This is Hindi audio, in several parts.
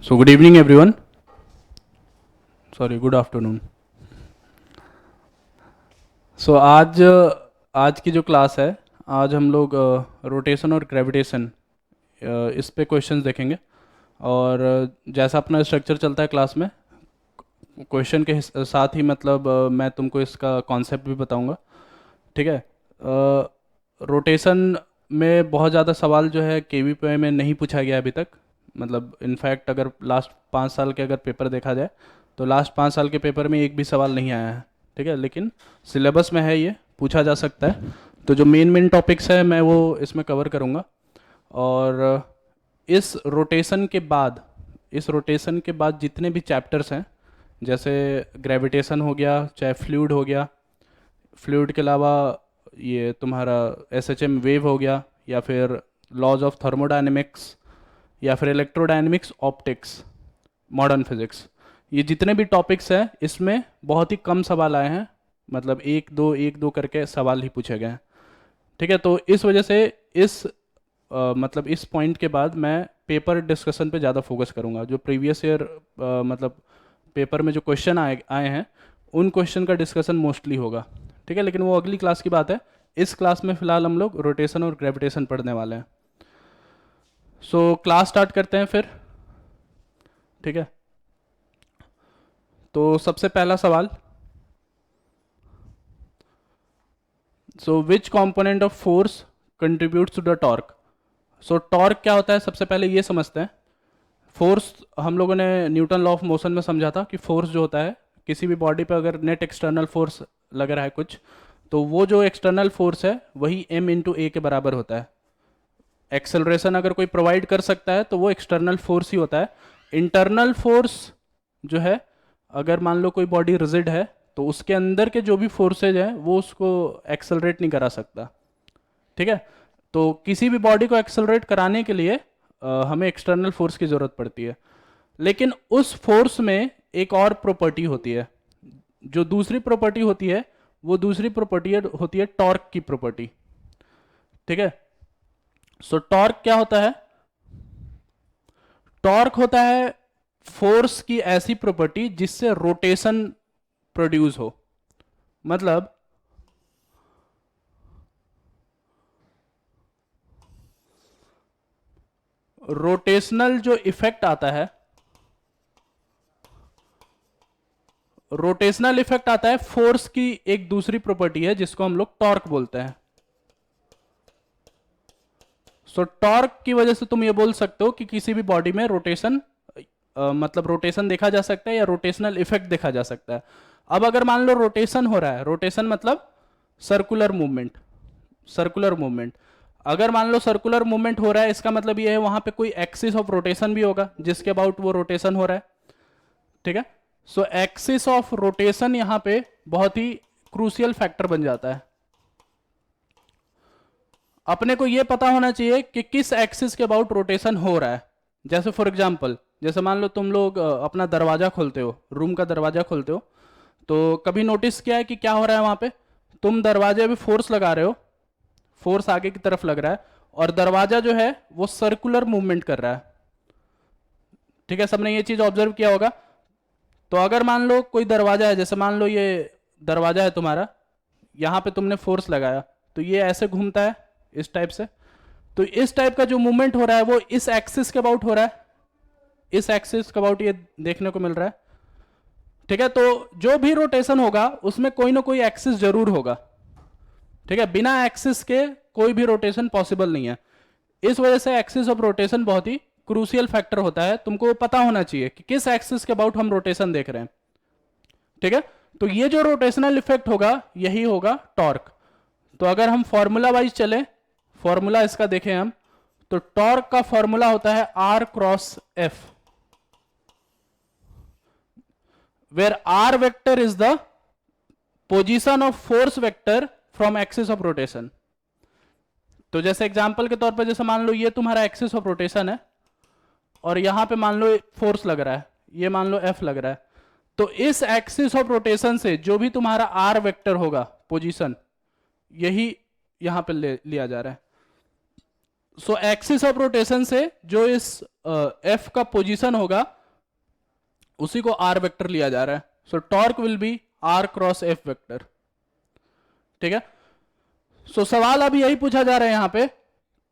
So good evening everyone. Sorry, good afternoon. So आज की जो क्लास है, आज हम लोग रोटेशन और ग्रेविटेशन इस पे क्वेश्चंस देखेंगे। और जैसा अपना स्ट्रक्चर चलता है क्लास में, क्वेश्चन के साथ ही मतलब मैं तुमको इसका कॉन्सेप्ट भी बताऊंगा। ठीक है। रोटेशन में बहुत ज़्यादा सवाल जो है केवीपीआई में नहीं पूछा गया अभी तक। मतलब इनफैक्ट अगर लास्ट 5 साल के अगर पेपर देखा जाए तो लास्ट 5 साल के पेपर में एक भी सवाल नहीं आया है। ठीक है, लेकिन सिलेबस में है, ये पूछा जा सकता है। तो जो मेन मेन टॉपिक्स है मैं वो इसमें कवर करूँगा। और इस रोटेशन के बाद जितने भी चैप्टर्स हैं, जैसे ग्रेविटेशन हो गया, चाहे फ्लूइड हो गया, फ्लूइड के अलावा ये तुम्हारा एसएचएम वेव हो गया, या फिर लॉज ऑफ थर्मोडायनेमिक्स, या फिर इलेक्ट्रोडायनेमिक्स, ऑप्टिक्स, मॉडर्न फिजिक्स, ये जितने भी टॉपिक्स हैं इसमें बहुत ही कम सवाल आए हैं। मतलब एक दो करके सवाल ही पूछे गए हैं। ठीक है, तो इस वजह से इस मतलब इस पॉइंट के बाद मैं पेपर डिस्कशन पे ज़्यादा फोकस करूँगा। जो प्रीवियस ईयर मतलब पेपर में जो क्वेश्चन आए आए हैं उन क्वेश्चन का डिस्कशन मोस्टली होगा। ठीक है, लेकिन वो अगली क्लास की बात है। इस क्लास में फ़िलहाल हम लोग रोटेशन और ग्रेविटेशन पढ़ने वाले हैं। सो क्लास स्टार्ट करते हैं फिर। ठीक है, तो सबसे पहला सवाल, so which component of force contributes to the torque. So torque क्या होता है, सबसे पहले ये समझते हैं। फोर्स हम लोगों ने न्यूटन लॉ ऑफ मोशन में समझा था कि फोर्स जो होता है, किसी भी बॉडी पे अगर नेट एक्सटर्नल फोर्स लग रहा है कुछ, तो वो जो एक्सटर्नल फोर्स है वही m इंटू ए के बराबर होता है। एक्सेलरेशन अगर कोई प्रोवाइड कर सकता है तो वो एक्सटर्नल फोर्स ही होता है। इंटरनल फोर्स जो है, अगर मान लो कोई बॉडी रिजिड है तो उसके अंदर के जो भी फोर्सेज हैं वो उसको एक्सेलरेट नहीं करा सकता। ठीक है, तो किसी भी बॉडी को एक्सेलरेट कराने के लिए हमें एक्सटर्नल फोर्स की ज़रूरत पड़ती है। लेकिन उस फोर्स में एक और प्रॉपर्टी होती है। जो दूसरी प्रॉपर्टी होती है, वो दूसरी प्रॉपर्टी होती है टॉर्क की प्रॉपर्टी। ठीक है, सो टॉर्क क्या होता है? टॉर्क होता है फोर्स की ऐसी प्रॉपर्टी जिससे रोटेशन प्रोड्यूस हो। मतलब रोटेशनल जो इफेक्ट आता है, रोटेशनल इफेक्ट आता है फोर्स की एक दूसरी प्रॉपर्टी है जिसको हम लोग टॉर्क बोलते हैं। सो टॉर्क की वजह से तुम ये बोल सकते हो कि किसी भी बॉडी में रोटेशन मतलब रोटेशन देखा जा सकता है या रोटेशनल इफेक्ट देखा जा सकता है। अब अगर मान लो रोटेशन हो रहा है, रोटेशन मतलब सर्कुलर मूवमेंट, सर्कुलर मूवमेंट। अगर मान लो सर्कुलर मूवमेंट हो रहा है, इसका मतलब ये है वहां पे कोई एक्सिस ऑफ रोटेशन भी होगा जिसके अबाउट वो रोटेशन हो रहा है। ठीक है, सो एक्सिस ऑफ रोटेशन यहां पे बहुत ही क्रूशियल फैक्टर बन जाता है। अपने को यह पता होना चाहिए कि किस एक्सिस के अबाउट रोटेशन हो रहा है। जैसे फॉर एग्जांपल, जैसे मान लो तुम लोग अपना दरवाजा खोलते हो, रूम का दरवाजा खोलते हो, तो कभी नोटिस किया है कि क्या हो रहा है वहां पे? तुम दरवाजे पे फोर्स लगा रहे हो, फोर्स आगे की तरफ लग रहा है, और दरवाजा जो है वो सर्कुलर मूवमेंट कर रहा है। ठीक है, सबने ये चीज ऑब्जर्व किया होगा। तो अगर मान लो कोई दरवाजा है, जैसे मान लो ये दरवाजा है तुम्हारा, यहां पे तुमने फोर्स लगाया तो ये ऐसे घूमता है इस टाइप से। तो इस टाइप का जो मूवमेंट हो रहा है वो इस एक्सिस के अबाउट हो रहा है, इस एक्सिस के अबाउट ये देखने को मिल रहा है। ठीक है, तो जो भी रोटेशन होगा उसमें कोई ना कोई एक्सिस जरूर होगा। ठीक है, बिना एक्सिस के कोई भी रोटेशन पॉसिबल नहीं है। इस वजह से एक्सिस ऑफ रोटेशन बहुत ही क्रूशियल फैक्टर होता है। तुमको पता होना चाहिए कि किस एक्सिस के अबाउट हम रोटेशन देख रहे हैं। ठीक है, तो ये जो रोटेशनल इफेक्ट होगा यही होगा टॉर्क। तो अगर हम फॉर्मूला वाइज चले, फॉर्मूला इसका देखें हम, तो टॉर्क का फॉर्मूला होता है r cross F, where r vector is the position of force vector from axis of rotation. तो जैसे एग्जांपल के तौर पर, जैसे मान लो ये तुम्हारा एक्सिस ऑफ रोटेशन है और यहां पे मान लो फोर्स लग रहा है, ये मान लो एफ लग रहा है। तो इस एक्सिस ऑफ रोटेशन से जो भी तुम्हारा आर वेक्टर होगा पोजीशन, यही यहां पे लिया जा रहा है। सो एक्सिस ऑफ रोटेशन से जो इस एफ का पोजीशन होगा उसी को आर वेक्टर लिया जा रहा है. So torque will be r cross F vector. ठीक है. सो सवाल अभी यही पूछा जा रहा है यहां पे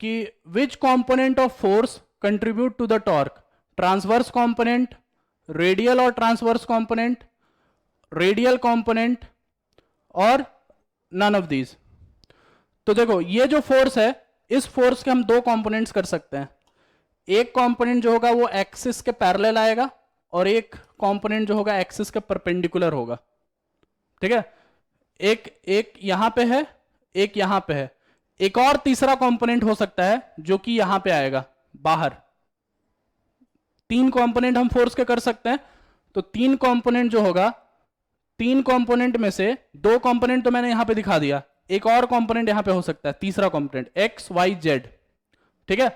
कि which component of force contribute to the torque. Transverse component, radial और ट्रांसवर्स कंपोनेंट, रेडियल कंपोनेंट और नन ऑफ दीज. तो देखो ये जो फोर्स है, इस फोर्स के हम दो कंपोनेंट्स कर सकते हैं. एक कंपोनेंट जो होगा वो एक्सिस के पैरेलल आएगा और एक कंपोनेंट जो होगा एक्सिस के परपेंडिकुलर होगा. ठीक है. एक यहां पे है, एक यहां पे है. एक और तीसरा कंपोनेंट हो सकता है जो कि यहां पे आएगा बाहर. तीन कंपोनेंट हम फोर्स के कर सकते हैं. तो तीन कंपोनेंट जो होगा, तीन कंपोनेंट में से दो कंपोनेंट तो मैंने यहां पे दिखा दिया, एक और कंपोनेंट यहां पे हो सकता है, तीसरा कंपोनेंट एक्स वाई जेड. ठीक है.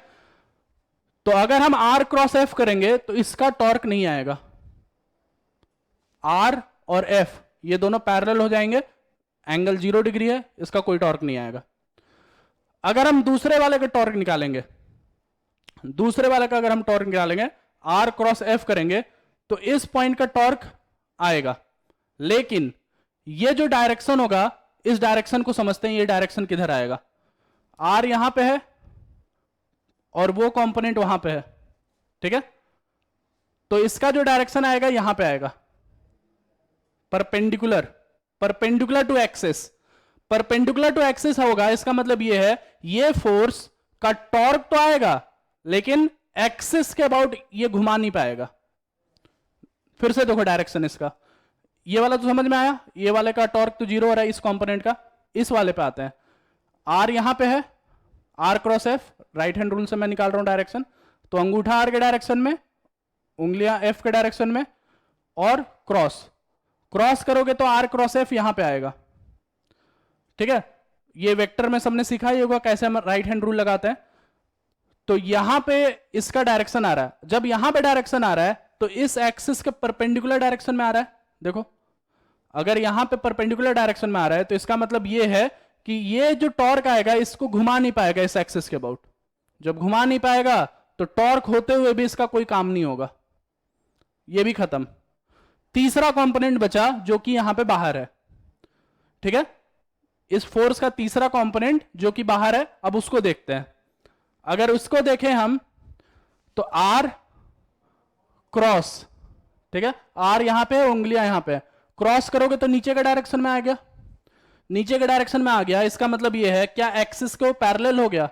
तो अगर हम आर क्रॉस एफ करेंगे तो इसका टॉर्क नहीं आएगा. आर और एफ ये दोनों पैरेलल हो जाएंगे, एंगल 0 डिग्री है, इसका कोई टॉर्क नहीं आएगा. अगर हम दूसरे वाले का टॉर्क निकालेंगे, दूसरे वाले का अगर हम टॉर्क निकालेंगे, आर क्रॉस एफ करेंगे तो इस पॉइंट का टॉर्क आएगा. लेकिन ये जो डायरेक्शन होगा, इस डायरेक्शन को समझते हैं, ये डायरेक्शन किधर आएगा. आर यहां पे है और वो कंपोनेंट वहां पे है. ठीक है. तो इसका जो डायरेक्शन आएगा यहां पे आएगा, perpendicular, perpendicular to axis. Perpendicular to axis होगा, इसका मतलब ये है ये फोर्स का टॉर्क तो आएगा लेकिन एक्सिस के अबाउट ये घुमा नहीं पाएगा. फिर से देखो डायरेक्शन इसका, ये वाला तो समझ में आया, ये वाले का टॉर्क तो 0 हो रहा है इस कंपोनेंट का. इस वाले पे आते हैं. आर यहां पे है, r cross F, right hand rule से मैं निकाल रहा हूं डायरेक्शन. तो अंगूठा आर के डायरेक्शन में, उंगलियां एफ के डायरेक्शन में और क्रॉस. क्रॉस करोगे तो आर क्रॉस एफ यहां पे आएगा. ठीक है. ये वेक्टर में सबने सीखा ही होगा कैसे हम राइट हैंड रूल लगाते हैं. तो यहां पे इसका डायरेक्शन आ रहा है. जब यहां पे डायरेक्शन आ रहा है तो इस एक्सिस के परपेंडिकुलर डायरेक्शन में आ रहा है. देखो अगर यहां पे परपेंडिकुलर डायरेक्शन में आ रहा है तो इसका मतलब ये है कि ये जो टॉर्क आएगा इसको घुमा नहीं पाएगा इस एक्सिस के अबाउट. जब घुमा नहीं पाएगा तो टॉर्क होते हुए भी इसका कोई काम नहीं होगा, ये भी खत्म. तीसरा कंपोनेंट बचा जो कि यहां पे बाहर है. ठीक है. इस फोर्स का तीसरा कंपोनेंट जो कि बाहर है, अब उसको देखते हैं. अगर उसको देखें हम तो आर क्रॉस, ठीक है, आर यहां पे है, उंगलियां यहां पे है. क्रॉस करोगे तो नीचे के डायरेक्शन में आ गया, नीचे के डायरेक्शन में आ गया. इसका मतलब ये है क्या एक्सिस को पैरेलल हो गया,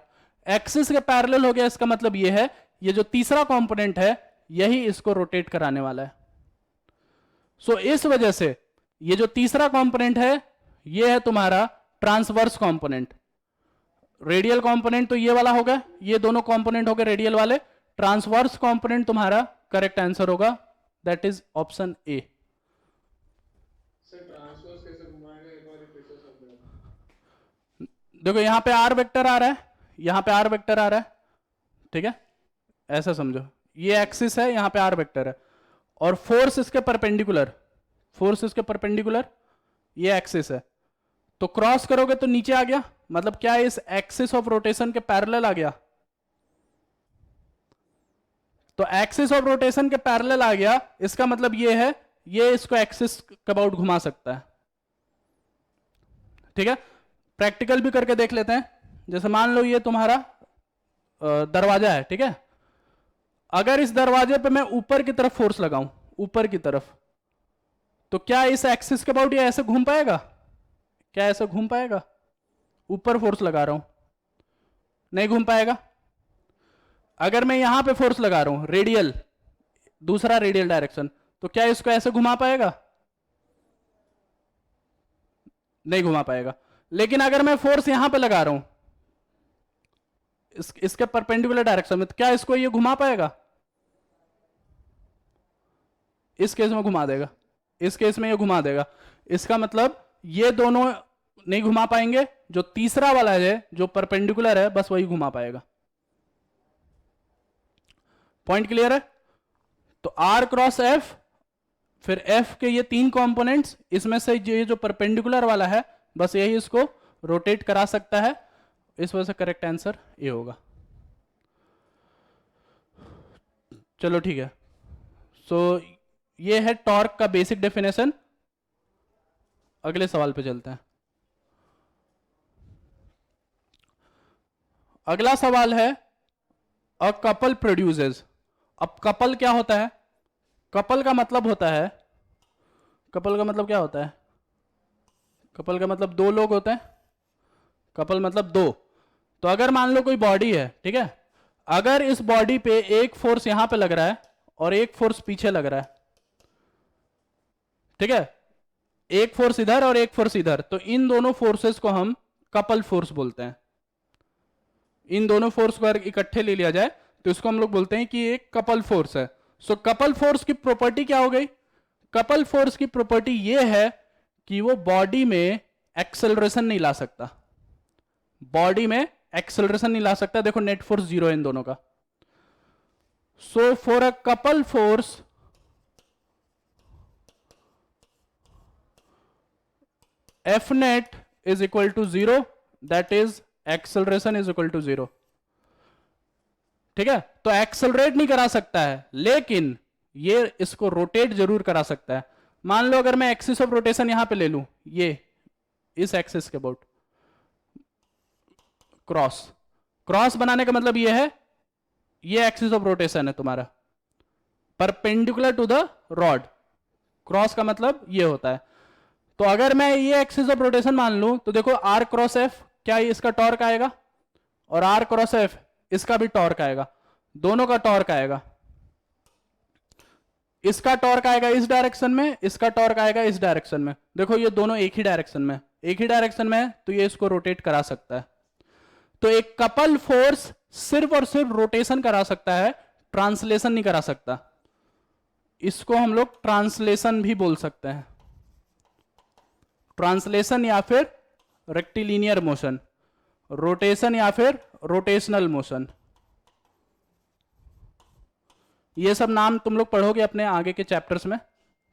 एक्सिस के पैरेलल हो गया. इसका मतलब ये है ये जो तीसरा कंपोनेंट है यही इसको रोटेट कराने वाला है. सो इस वजह से ये जो तीसरा कंपोनेंट है ये है तुम्हारा ट्रांसवर्स कंपोनेंट. रेडियल कंपोनेंट तो ये वाला होगा, ये दोनों कंपोनेंट हो गए रेडियल वाले. ट्रांसवर्स कंपोनेंट तुम्हारा करेक्ट आंसर होगा, दैट इज ऑप्शन ए. देखो यहां पे आर वेक्टर आ रहा है, यहां पे आर वेक्टर आ रहा है. ठीक है. ऐसा समझो ये एक्सिस है, यहां पे आर वेक्टर है और फोर्स इसके परपेंडिकुलर, फोर्स इसके परपेंडिकुलर, ये एक्सिस है. तो क्रॉस करोगे तो नीचे आ गया, मतलब क्या इस एक्सिस ऑफ रोटेशन के पैरेलल आ गया. तो एक्सिस ऑफ रोटेशन के पैरेलल आ गया, इसका मतलब ये है ये इसको एक्सिस के अबाउट घुमा सकता है. ठीक है. प्रैक्टिकल भी करके देख लेते हैं. जैसे मान लो ये तुम्हारा दरवाजा है. ठीक है. अगर इस दरवाजे पे मैं ऊपर की तरफ फोर्स लगाऊं, ऊपर की तरफ, तो क्या इस एक्सिस के अबाउट ये ऐसे घूम पाएगा, क्या ऐसे घूम पाएगा. ऊपर फोर्स लगा रहा हूं, नहीं घूम पाएगा. अगर मैं यहां पे फोर्स लगा रहा हूं रेडियल, दूसरा रेडियल डायरेक्शन, तो क्या इसको ऐसे घुमा पाएगा, नहीं घुमा पाएगा. लेकिन अगर मैं फोर्स यहां पे लगा रहा हूं इसके परपेंडिकुलर डायरेक्शन में, तो क्या इसको ये घुमा पाएगा, इस केस में घुमा देगा, इस केस में ये घुमा देगा. इसका मतलब ये दोनों नहीं घुमा पाएंगे, जो तीसरा वाला है जो परपेंडिकुलर है बस वही घुमा पाएगा. पॉइंट क्लियर है. तो आर क्रॉस एफ, फिर एफ के ये तीन कंपोनेंट्स, इसमें से ये जो परपेंडिकुलर वाला है बस यही इसको रोटेट करा सकता है. इस वजह से करेक्ट आंसर ए होगा. चलो ठीक है। सो ये है टॉर्क का बेसिक डेफिनेशन। अगले सवाल पे चलते हैं। अगला सवाल है अ कपल प्रोड्यूसेस। अब कपल क्या होता है? कपल का मतलब होता है, कपल का मतलब क्या होता है? कपल का मतलब दो लोग होते हैं। कपल मतलब दो। तो अगर मान लो कोई बॉडी है, ठीक है, अगर इस बॉडी पे एक फोर्स यहां पे लग रहा है और एक फोर्स पीछे लग रहा है, ठीक है, एक फोर्स इधर और एक फोर्स इधर, तो इन दोनों फोर्सेस को हम कपल फोर्स बोलते हैं। इन दोनों फोर्स को अगर इकट्ठे ले लिया जाए तो इसको हम लोग बोलते हैं कि एक कपल फोर्स है। सो कपल फोर्स की प्रॉपर्टी क्या हो गई? कपल फोर्स की प्रॉपर्टी ये है कि वो बॉडी में एक्सेलरेशन नहीं ला सकता। बॉडी में एक्सेलरेशन नहीं ला सकता। देखो नेट फोर्स जीरो है इन दोनों का। So for a couple force F net is equal to zero, that is acceleration is equal to zero. ठीक है, तो एक्सेलरेट नहीं करा सकता है, लेकिन ये इसको रोटेट जरूर करा सकता है। मान लो अगर मैं एक्सिस ऑफ रोटेशन यहां पे ले लूं, ये इस एक्सिस के अबाउट क्रॉस, क्रॉस बनाने का मतलब ये है, ये एक्सिस ऑफ रोटेशन है तुम्हारा perpendicular to the rod. Cross का मतलब ये होता है। तो अगर मैं ये एक्सिस ऑफ रोटेशन मान लूं तो देखो आर क्रॉस एफ, क्या इसका टॉर्क आएगा? और आर क्रॉस एफ इसका भी टॉर्क आएगा, दोनों का टॉर्क आएगा। इसका टॉर्क आएगा इस डायरेक्शन में, इसका टॉर्क आएगा इस डायरेक्शन में। देखो ये दोनों एक ही डायरेक्शन में, एक ही डायरेक्शन में है, तो ये इसको रोटेट करा सकता है। तो एक कपल फोर्स सिर्फ और सिर्फ रोटेशन करा सकता है, ट्रांसलेशन नहीं करा सकता। इसको हम लोग ट्रांसलेशन भी बोल सकते हैं, ट्रांसलेशन या फिर रेक्टिलिनियर मोशन, रोटेशन या फिर रोटेशनल मोशन। ये सब नाम तुम लोग पढ़ोगे अपने आगे के चैप्टर्स में,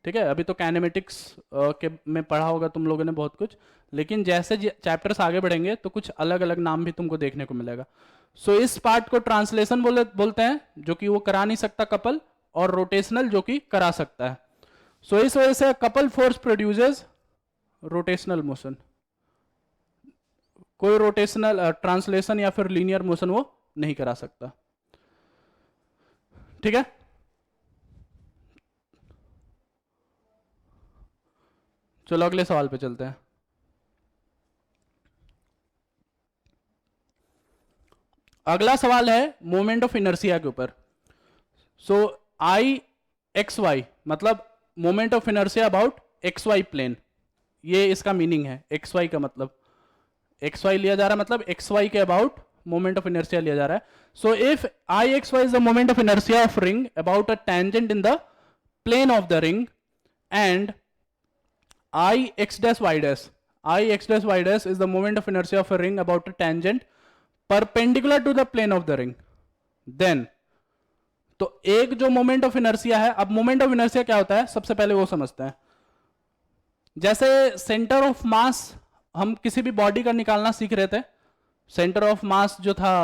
ठीक है। अभी तो काइनेमेटिक्स के में पढ़ा होगा तुम लोगों ने बहुत कुछ, लेकिन जैसे चैप्टर्स आगे बढ़ेंगे तो कुछ अलग अलग नाम भी तुमको देखने को मिलेगा। सो इस पार्ट को ट्रांसलेशन बोलते हैं, जो कि वो करा नहीं सकता कपल, और रोटेशनल जो कि करा सकता है। सो इस वजह से couple force produces rotational motion. कोई रोटेशनल ट्रांसलेशन या फिर लीनियर मोशन वो नहीं करा सकता, ठीक है। चलो अगले सवाल पे चलते हैं। अगला सवाल है मोमेंट ऑफ इनर्शिया के ऊपर। सो आई एक्स वाई मतलब moment of inertia about x y plane, ये इसका मीनिंग है। एक्स वाई का मतलब एक्स वाई लिया जा रहा है, मतलब एक्स वाई के अबाउट मोमेंट ऑफ इनर्शिया लिया जा रहा है। So if I x Y is the moment of inertia of ring about a tangent in the plane of the ring, and I x dash y dash, I x dash y dash is the moment of inertia of a ring about a tangent perpendicular to the plane of the ring, then तो एक जो मोमेंट ऑफ इनर्शिया है, अब मोमेंट ऑफ इनर्शिया क्या होता है सबसे पहले वो समझते हैं। जैसे सेंटर ऑफ मास हम किसी भी बॉडी का निकालना सीख रहे थे, सेंटर ऑफ मास जो था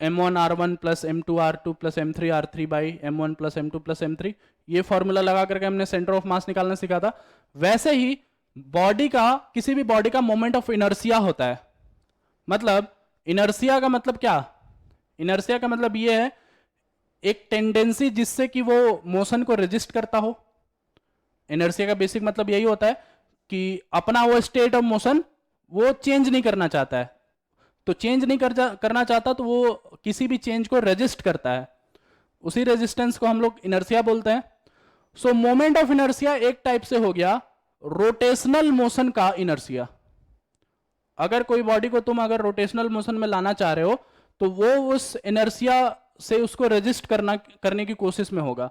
m1r1 plus m2r2 plus m3r3 by m1 plus m2 plus m3, ये फॉर्मूला लगा करके हमने सेंटर ऑफ मास निकालना सीखा था। वैसे ही बॉडी का, किसी भी बॉडी का मोमेंट ऑफ इनर्शिया होता है। मतलब इनर्शिया का मतलब क्या? इनर्शिया का मतलब ये है एक टेंडेंसी जिससे कि वो मोशन को रेजिस्ट करता हो। इनर्शिया का बेसिक मतलब यही होता है कि अपना वो स्टेट ऑफ मोशन वो चेंज नहीं करना चाहता है, तो चेंज नहीं करना चाहता तो वो किसी भी चेंज को रेजिस्ट करता है, उसी रेजिस्टेंस को हम लोग इनर्शिया बोलते हैं। सो मोमेंट ऑफ इनर्शिया एक टाइप से हो गया रोटेशनल मोशन का इनर्शिया। अगर कोई बॉडी को तुम अगर रोटेशनल मोशन में लाना चाह रहे हो तो वो उस इनर्शिया से उसको रेजिस्ट करने की कोशिश में होगा।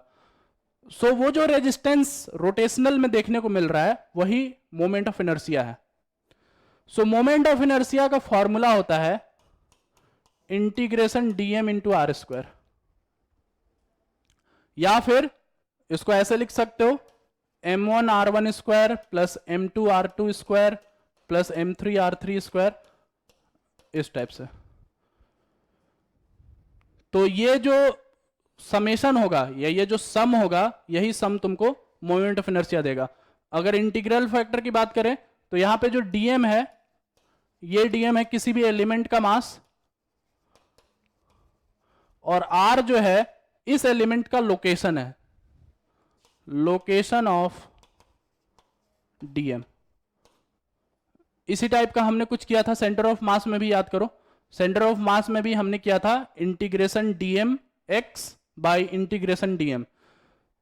सो वो जो रेजिस्टेंस रोटेशनल में देखने को मिल रहा है वही मोमेंट ऑफ इनर्शिया है। सो मोमेंट ऑफ इनर्शिया का फॉर्मूला होता है integration dm into r square, या फिर इसको ऐसे लिख सकते हो m1r1 square plus m2r2 square plus m3r3 square, इस टाइप से। तो ये जो समेशन होगा या ये जो सम होगा यही सम तुमको मोमेंट ऑफ इनर्शिया देगा। अगर इंटीग्रल फैक्टर की बात करें तो यहां पे जो डीएम है, ये डीएम है किसी भी एलिमेंट का मास, और आर जो है इस एलिमेंट का लोकेशन है, लोकेशन ऑफ डीएम। इसी टाइप का हमने कुछ किया था सेंटर ऑफ मास में भी, याद करो सेंटर ऑफ मास में भी हमने किया था integration DM x bye integration DM.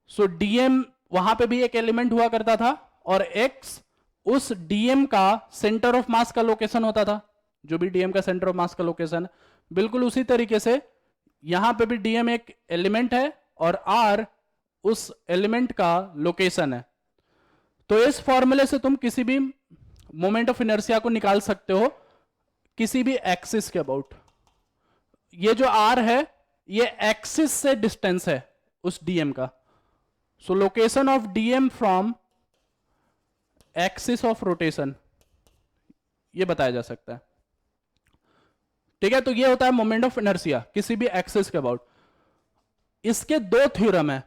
सो डीएम वहां पे भी एक एलिमेंट हुआ करता था और एक्स उस डीएम का सेंटर ऑफ मास का लोकेशन होता था, जो भी डीएम का सेंटर ऑफ मास का लोकेशन। बिल्कुल उसी तरीके से यहां पे भी डीएम एक एलिमेंट है और आर उस एलिमेंट का लोकेशन है। तो इस फॉर्मूले से तुम किसी भी मोमेंट ऑफ इनर्शिया को निकाल सकते हो किसी भी एक्सिस के अबाउट। ये जो आर है ये एक्सिस से डिस्टेंस है उस डीएम का। सो location of DM from axis of rotation ये बताया जा सकता है। ठीक है, तो ये होता है मोमेंट ऑफ इनर्शिया किसी भी एक्सिस के अबाउट। इसके दो थ्योरम है,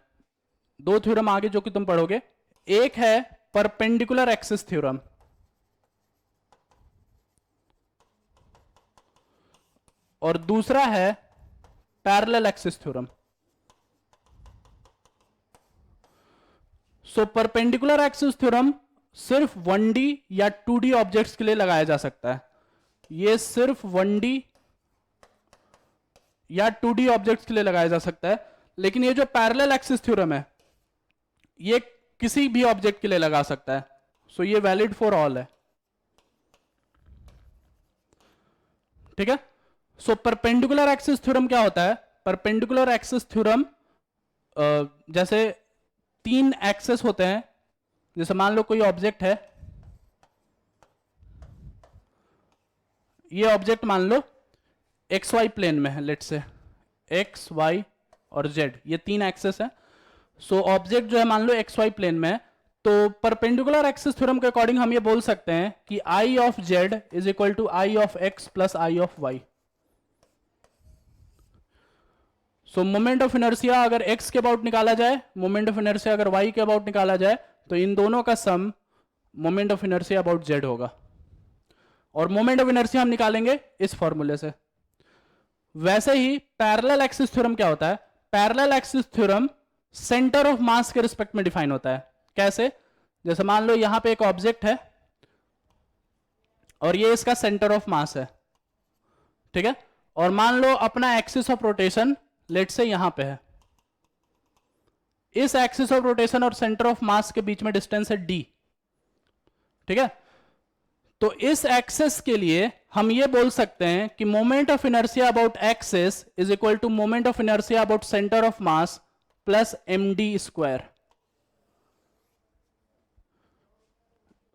दो थ्योरम आगे जो कि तुम पढ़ोगे। एक है परपेंडिकुलर एक्सिस थ्योरम और दूसरा है पैरेलल एक्सिस थ्योरम। सो परपेंडिकुलर एक्सिस थ्योरम सिर्फ 1D या 2D ऑब्जेक्ट्स के लिए लगाया जा सकता है। ये सिर्फ 1D या 2D ऑब्जेक्ट्स के लिए लगाया जा सकता है, लेकिन ये जो पैरेलल एक्सिस थ्योरम है ये किसी भी ऑब्जेक्ट के लिए लगा सकता है। सो ये वैलिड फॉर ऑल है। ठीक है, सो परपेंडिकुलर एक्सिस थ्योरम क्या होता है? परपेंडिकुलर एक्सिस थ्योरम जैसे तीन एक्सेस होते हैं, जैसे मान लो कोई ऑब्जेक्ट है, ये ऑब्जेक्ट मान लो एक्स वाई प्लेन में है, लेट से एक्स वाई और जेड, ये तीन एक्सेस है। सो ऑब्जेक्ट जो है मान लो एक्स वाई प्लेन में है, तो परपेंडिकुलर एक्सिस थ्योरम के अकॉर्डिंग हम ये बोल सकते हैं कि I of Z is equal to I of X plus I of Y. So moment of inertia अगर x के अबाउट निकाला जाए, मोमेंट ऑफ इनर्शिया अगर y के अबाउट निकाला जाए, तो इन दोनों का sum moment of inertia about z होगा। और मोमेंट ऑफ इनर्शिया हम निकालेंगे इस फॉर्मूले से। वैसे ही पैरेलल एक्सिस थ्योरम क्या होता है? Parallel axis theorem centre of mass के रिस्पेक्ट में डिफाइन होता है। कैसे? जैसे मान लो यहां पे एक ऑब्जेक्ट है और ये इसका सेंटर ऑफ मास है, ठीक है, और मान लो अपना एक्सिस ऑफ रोटेशन लेट से यहां पे है। इस एक्सिस ऑफ रोटेशन और सेंटर ऑफ मास के बीच में डिस्टेंस है d, ठीक है। तो इस एक्सिस के लिए हम ये बोल सकते हैं कि moment of inertia about axis is equal to moment of inertia about centre of mass plus md square.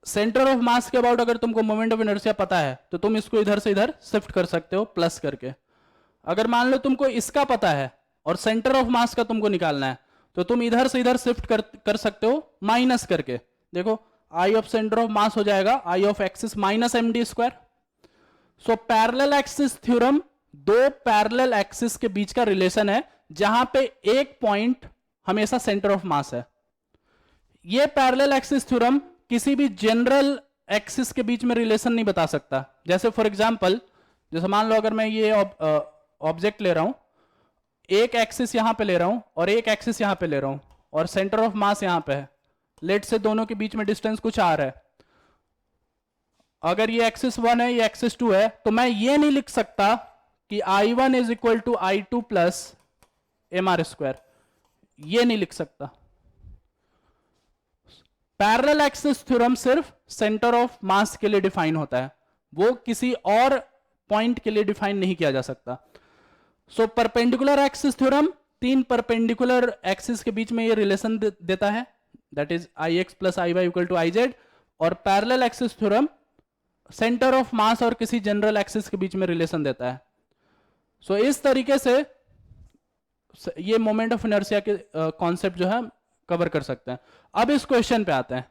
Centre of mass के अबाउट अगर तुमको मोमेंट ऑफ इनर्शिया पता है तो तुम इसको इधर से इधर शिफ्ट कर सकते हो प्लस करके। अगर मान लो तुमको इसका पता है और सेंटर ऑफ मास का तुमको निकालना है तो तुम इधर से इधर शिफ्ट कर सकते हो माइनस करके। देखो I of centre of mass हो जाएगा I of axis minus md square. So parallel axis theorem दो पैरेलल एक्सिस के बीच का रिलेशन है जहां पे एक पॉइंट हमेशा सेंटर ऑफ मास है। ये पैरेलल एक्सिस थ्योरम किसी भी जनरल एक्सिस के बीच में रिलेशन नहीं बता सकता। जैसे फॉर एग्जांपल, जैसे मान लो अगर मैं ये ऑब्जेक्ट ले रहा हूं, एक एक्सिस यहां पे ले रहा हूं और एक एक्सिस यहां पे ले रहा हूं और सेंटर ऑफ मास यहां पे है, लेट से दोनों के बीच में डिस्टेंस कुछ आ रहा है। अगर ये एक्सिस 1 है ये एक्सिस 2 है तो मैं ये नहीं लिख सकता कि I1 is equal to I2 plus mr square, ये नहीं लिख सकता। पैरेलल एक्सिस थ्योरम सिर्फ सेंटर ऑफ मास के लिए डिफाइन होता है, वो किसी और पॉइंट के लिए डिफाइन नहीं किया जा सकता। सो परपेंडिकुलर एक्सिस थ्योरम तीन परपेंडिकुलर एक्सिस के बीच में ये रिलेशन देता है, that is Ix plus Iy equal to Iz। और parallel axis theorem centre of mass और किसी जनरल एक्सिस के बीच में रिलेशन देता है। सो इस तरीके से ये मोमेंट ऑफ इनर्शिया के कॉन्सेप्ट जो है कवर कर सकते हैं। अब इस क्वेश्चन पे आते हैं।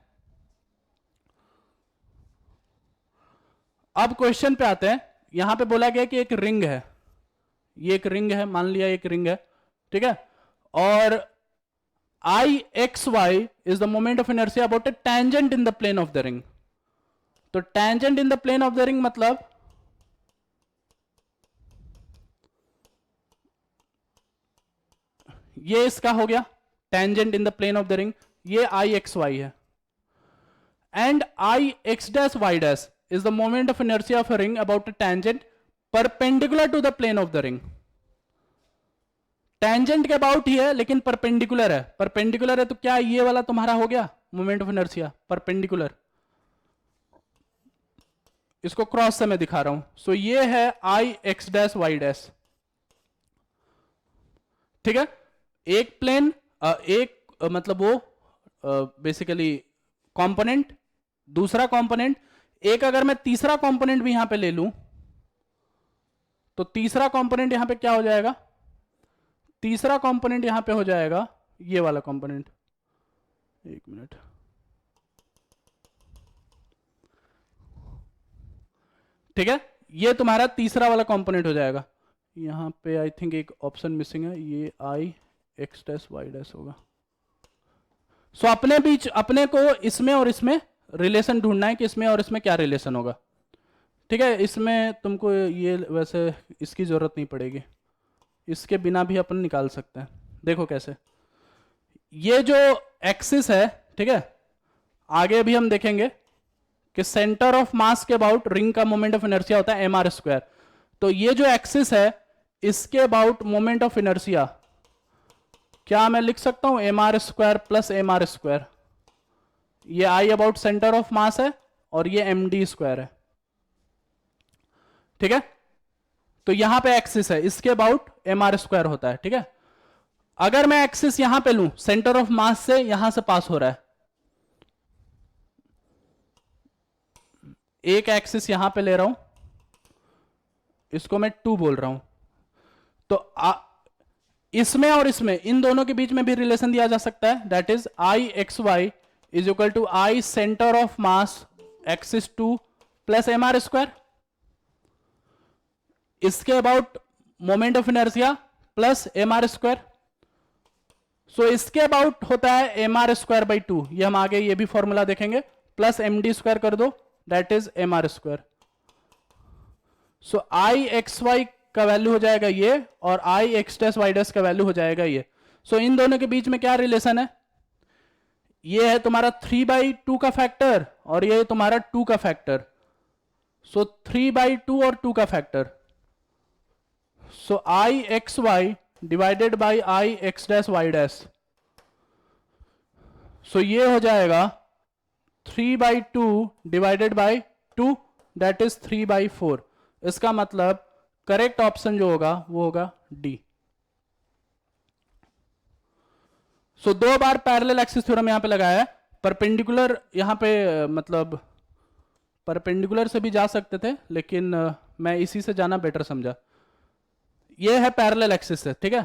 अब क्वेश्चन पे आते हैं, यहां पे बोला गया कि एक रिंग है, ये एक रिंग है, मान लिया एक रिंग है, ठीक है। और I x y is the moment of inertia about a tangent in the plane of the ring. तो tangent in the plane of the ring मतलब ये इसका हो गया tangent in the plane of the ring, ये I x y है. And I x dash y dash is the moment of inertia of a ring about a tangent perpendicular to the plane of the ring. Tangent के अबाउट ही है लेकिन परपेंडिकुलर है. परपेंडिकुलर है तो क्या ये वाला तुम्हारा हो गया मोमेंट ऑफ इनर्शिया परपेंडिकुलर. इसको क्रॉस से मैं दिखा रहा हूं. सो ये है I x dash Y dash. ठीक है, एक प्लेन एक मतलब वो बेसिकली कंपोनेंट, दूसरा कंपोनेंट, एक अगर मैं तीसरा कंपोनेंट भी यहां पे ले लूं तो तीसरा कंपोनेंट यहां पे क्या हो जाएगा, तीसरा कंपोनेंट यहां पे हो जाएगा ये वाला कंपोनेंट. एक मिनट, ठीक है, ये तुम्हारा तीसरा वाला कंपोनेंट हो जाएगा. यहां पे आई थिंक एक ऑप्शन मिसिंग है, ये आई एक्स डैश वाई डैश होगा. सो अपने बीच अपने को इसमें और इसमें रिलेशन ढूंढना है कि इसमें और इसमें क्या रिलेशन होगा. ठीक है, इसमें तुमको ये वैसे इसकी जरूरत नहीं पड़ेगी, इसके बिना भी अपन निकाल सकते हैं. देखो कैसे, ये जो एक्सिस है, ठीक है, आगे भी हम देखेंगे कि सेंटर ऑफ मास के अबाउट रिंग का मोमेंट ऑफ इनर्शिया होता है mr स्क्वायर. तो ये जो एक्सिस है इसके अबाउट मोमेंट ऑफ इनर्शिया क्या मैं लिख सकता हूं, mr square plus mr square. ये I about centre of mass है और ये md स्क्वायर है. ठीक है, तो यहां पे एक्सिस है, इसके अबाउट mr स्क्वायर होता है. ठीक है, अगर मैं एक्सिस यहां पे लूं, सेंटर ऑफ मास से यहां से पास हो रहा है, एक एक्सिस यहां पे ले रहा हूं, इसको मैं 2 बोल रहा हूं. तो इसमें और इसमें इन दोनों के बीच में भी रिलेशन दिया जा सकता है, that is I x Y is equal to I centre of mass axis 2 plus mr square. इसके about moment of inertia plus mr square. So इसके अबाउट होता है mr स्क्वायर बाई 2, ये हम आगे ये भी फॉर्मूला देखेंगे, प्लस md स्क्वायर कर दो, that is mr square. So I x y का वैल्यू हो जाएगा ये और I x dash Y dash का वैल्यू हो जाएगा ये. सो इन दोनों के बीच में क्या रिलेशन है, ये है तुम्हारा 3/2 का फैक्टर और ये तुम्हारा 2 का फैक्टर. सो 3/2 और 2 का factor. So I x Y divided by I x dash Y dash. सो ये हो जाएगा 3/2 डिवाइडेड बाई 2, दैट इज 3/4. इसका मतलब करेक्ट ऑप्शन जो होगा वो होगा डी. सो 2 बार पैरेलल एक्सिस थ्योरम यहां पे लगाया है. परपेंडिकुलर यहां पे मतलब परपेंडिकुलर से भी जा सकते थे लेकिन मैं इसी से जाना बेटर समझा. ये है पैरेलल एक्सिस से. ठीक है,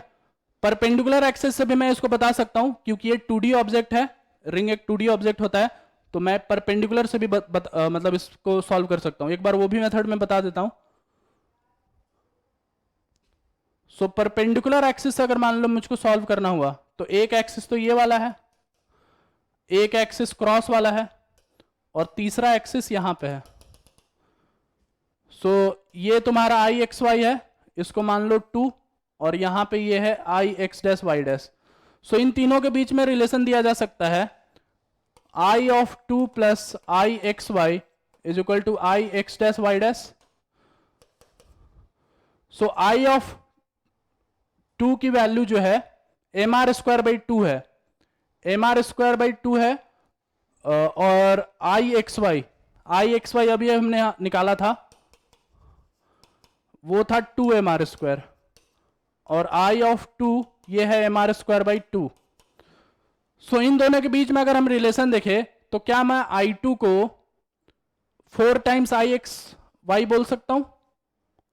परपेंडिकुलर एक्सिस से भी मैं इसको बता सकता हूं क्योंकि ये 2D ऑब्जेक्ट है, रिंग एक 2D ऑब्जेक्ट होता है, तो मैं परपेंडिकुलर से भी मतलब इसको सॉल्व कर सकता हूं. एक बार वो भी मेथड में बता देता हूं. सो परपेंडिकुलर एक्सिस से अगर मान लो मुझको सॉल्व करना हुआ तो एक एक्सिस तो ये वाला है, एक एक्सिस क्रॉस वाला है और तीसरा एक्सिस यहां पे है. सो ये तुम्हारा आई एक्स वाई है, इसको मान लो 2 और यहां पे ये है I x dash Y dash. So इन तीनों के बीच में रिलेशन दिया जा सकता है I of 2 plus I x Y is equal to I x dash Y dash. So I of 2 की वैल्यू जो है mr स्क्वायर बाई 2 है, mr स्क्वायर बाई 2 है और आई एक्स वाई अभी हमने निकाला था वो था 2 mr स्क्वायर और आई ऑफ 2 ये है mr स्क्वायर बाई 2. सो इन दोनों के बीच में अगर हम रिलेशन देखें तो क्या मैं I2 को 4 टाइम्स आई एक्स वाई बोल सकता हूं.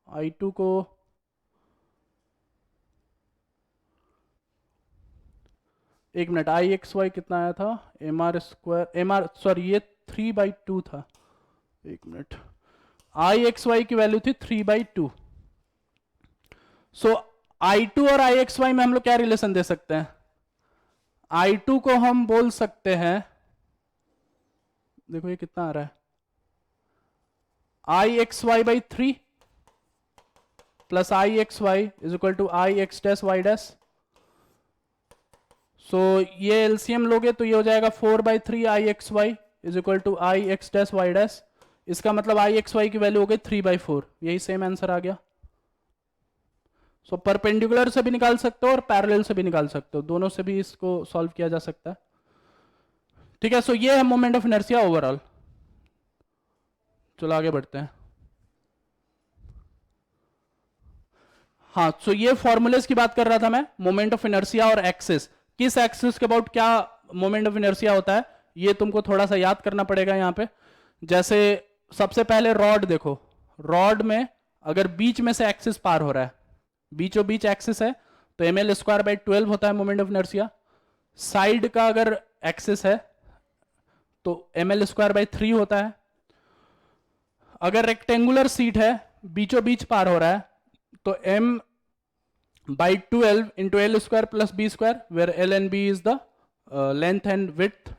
I2 को एक मिनट, आई एक्स वाई कितना आया था, mr स्क्वायर सॉरी ये 3/2 था. एक मिनट, आई एक्स वाई की वैल्यू थी 3/2. सो I2 और IXY में हम लोग क्या रिलेशन दे सकते हैं? I2 को हम बोल सकते हैं, देखो ये कितना आ रहा है, IXY/3 plus IXY is equal to IX dash Y dash. सो ये एलसीएम लोगे तो ये हो जाएगा 4/3 IXY is equal to IX dash Y dash. इसका मतलब IXY की वैल्यू हो गई 3/4, यही सेम आंसर आ गया। सो परपेंडिकुलर से भी निकाल सकते हो और पैरेलल से भी निकाल सकते हो, दोनों से भी इसको सॉल्व किया जा सकता है। ठीक है, सो ये है मोमेंट ऑफ इनर्शिया ओवरऑल। चलो आगे बढ़ते हैं। हाँ, सो ये फॉर्मूलेस की बात कर रहा था मैं, मोमेंट ऑफ इनर्शिया और एक्सिस, किस एक्सिस के अबाउट क्या मोमेंट ऑफ इनर्शिया होता है, ये तुमको थोड़ा सा याद करना पड़ेगा यहाँ पे। जैसे सबसे पहले रॉड देखो, रॉड में अगर बीच में से एक्सिस पार हो रहा है, बीचों बीच एक्सिस है, तो ml²/12 होता है मोमेंट ऑफ इनर्शिया। साइड का अगर एक्सिस है तो ml²/3 होता है। अगर रेक्टेंगुलर सीट है, बीचों बीच पार हो रहा है, तो m/12 into l² plus b², where l and b is the length and width।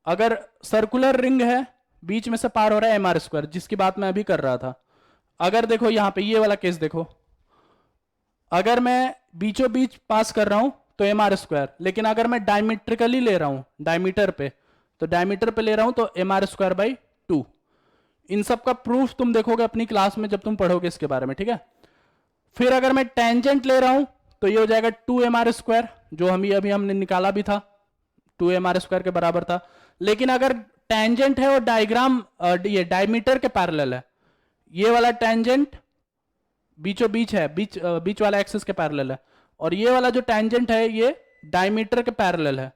अगर सर्कुलर रिंग है, बीच में से पार हो रहा है mr², जिसकी बात मैं अभी कर रहा था। अगर देखो यहां पे ये वाला केस देखो, अगर मैं बीचों बीच पास कर रहा हूं तो mr², लेकिन अगर मैं डायमीट्रिकली ले रहा हूं, डायमीटर पे, तो डायमीटर पे ले रहा हूं तो mr²/2। इन सब का प्रूफ तुम देखोगे अपनी क्लास में जब तुम पढ़ोगे इसके बारे में, ठीक है। फिर अगर मैं टेंजेंट ले रहा हूं तो ये हो जाएगा 2mr², जो अभी हमने निकाला भी था, 2mr² के बराबर था। लेकिन अगर टेंजेंट है और डायग्राम ये डायमीटर के पैरेलल है, ये वाला टेंजेंट बीचों बीच है, बीच वाला एक्सिस के पैरेलल है, और ये वाला जो टेंजेंट है ये डायमीटर के पैरेलल है,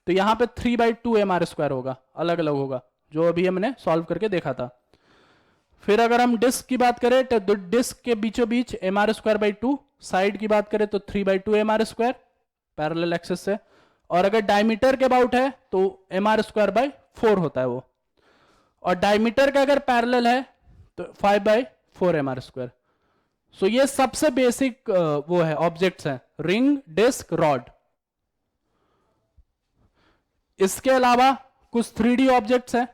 तो यहां पे 3/2mr² होगा, अलग अलग होगा, जो अभी हमने सॉल्व करके देखा था। फिर अगर हम डिस्क की बात करें तो डिस्क के बीचों बीच mr²/2, साइड की बात करें तो 3/2mr² पैरेलल एक्सिस से, और अगर डायमीटर के अबाउट है तो mr²/4 होता है वो, और डायमीटर का अगर पैरेलल है तो 5/4mr²। सो ये सबसे बेसिक वो है, ऑब्जेक्ट्स हैं, रिंग, डिस्क, रॉड। इसके अलावा कुछ 3D ऑब्जेक्ट्स हैं।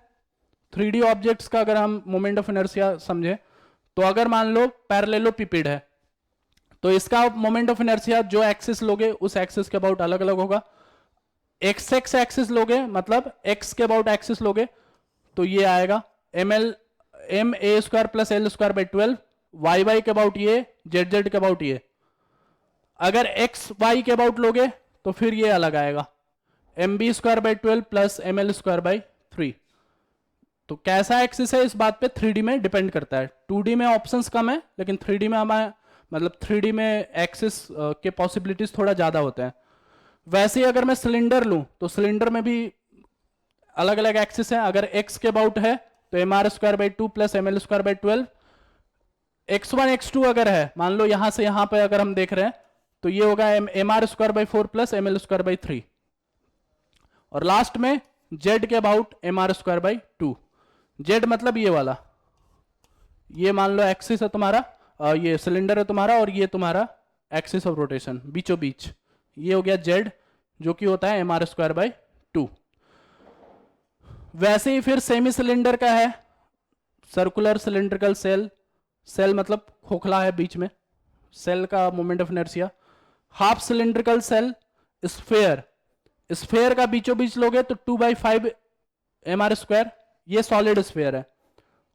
3D ऑब्जेक्ट्स का अगर हम मोमेंट ऑफ इनर्शिया समझे, तो अगर मान लो पैरेलेलोपिपेड है, तो इसका मोमेंट ऑफ इनर्शिया जो एक्सिस लोगे उस एक्सिस के अबाउट अलग अलग होगा। एक्स एक्सिस लोगे, मतलब एक्स के अबाउट एक्सिस लोगे, तो ये आएगा ma² प्लस l²/12, y के अबाउट ये, z के अबाउट ये। अगर x y के अबाउट लोगे तो फिर ये अलग आएगा, mb²/12 प्लस ml²/3। तो कैसा एक्सिस है इस बात पे 3D में डिपेंड करता है। 2D में ऑप्शंस कम है, लेकिन 3D में हमारे मतलब 3D में एक्सिस के पॉसिबिलिटीज थोड़ा ज्यादा होते हैं। वैसे ही अगर मैं सिलेंडर लूं तो सिलेंडर में भी अलग अलग एक्सिस है। अगर x के अबाउट है तो mr²/2 plus ml²/12। x1 x2 अगर है, मान लो यहां से यहां पे अगर हम देख रहे हैं, तो ये होगा mr²/4 प्लस ml²/3। और लास्ट में z के अबाउट mr²/2। z मतलब ये वाला, ये मान लो एक्सिस है तुम्हारा, ये सिलेंडर है तुम्हारा, और ये तुम्हारा एक्सिस ऑफ रोटेशन बीचों बीच, ये हो गया z, जो कि होता है mr²/2। वैसे ही फिर सेमी सिलेंडर का है, सर्कुलर सिलेंड्रिकल सेल, सेल मतलब खोखला है बीच में, सेल का moment of inertia. Half cylindrical shell, sphere, sphere का बीचों बीच लोगे तो 2/5 mr², ये सॉलिड स्फेयर है।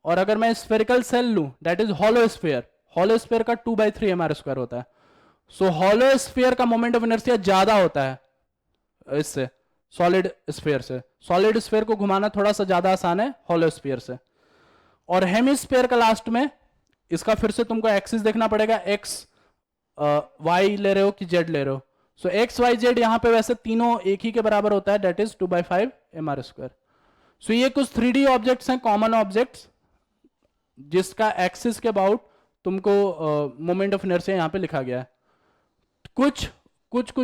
और अगर मैं स्फेरिकल सेल लूं, that is hollow sphere, hollow sphere का 2/3 mr² होता है। सो हॉलो स्फेयर का मोमेंट ऑफ इनर्शिया ज्यादा होता है इससे, सॉलिड स्फेयर से। सॉलिड स्फेयर को घुमाना थोड़ा सा ज्यादा आसान है हॉलो स्फेयर से। और हेमिस्फेयर का लास्ट में, इसका फिर से तुमको एक्सिस देखना पड़ेगा, एक्स वाई ले रहे हो कि जेड ले रहे हो। सो एक्स वाई जेड यहां पे वैसे तीनों एक ही के बराबर होता है, दैट इज 2/5 mr²। सो ये कुछ 3D ऑब्जेक्ट्स हैं, कॉमन ऑब्जेक्ट्स, जिसका एक्सिस के अबाउट तुमको मोमेंट ऑफ इनर्शिया यहां पे लिखा गया है। कुछ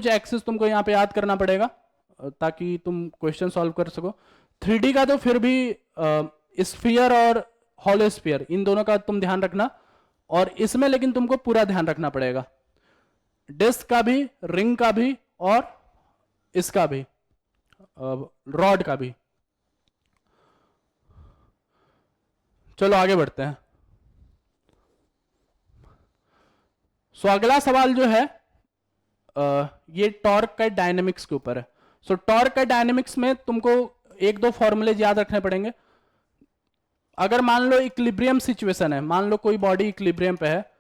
एक्सिस तुमको यहां पे याद करना पड़ेगा ताकि तुम क्वेश्चन सॉल्व कर सको। 3D का तो फिर भी स्फीयर और हॉलो स्फीयर, इन दोनों का तुम ध्यान रखना, और इसमें लेकिन तुमको पूरा ध्यान रखना पड़ेगा। डिस्क का भी, रिंग का भी, और इसका भी, रॉड का भी। चलो आगे बढ़ते हैं। सो अगला सवाल जो है ये टॉर्क का डायनेमिक्स के ऊपर है। सो टॉर्क का डायनेमिक्स में तुमको एक दो फॉर्मूले याद रखने पड़ेंगे। अगर मान लो इक्विलिब्रियम सिचुएशन है, मान लो कोई बॉडी इक्विलिब्रियम पे है,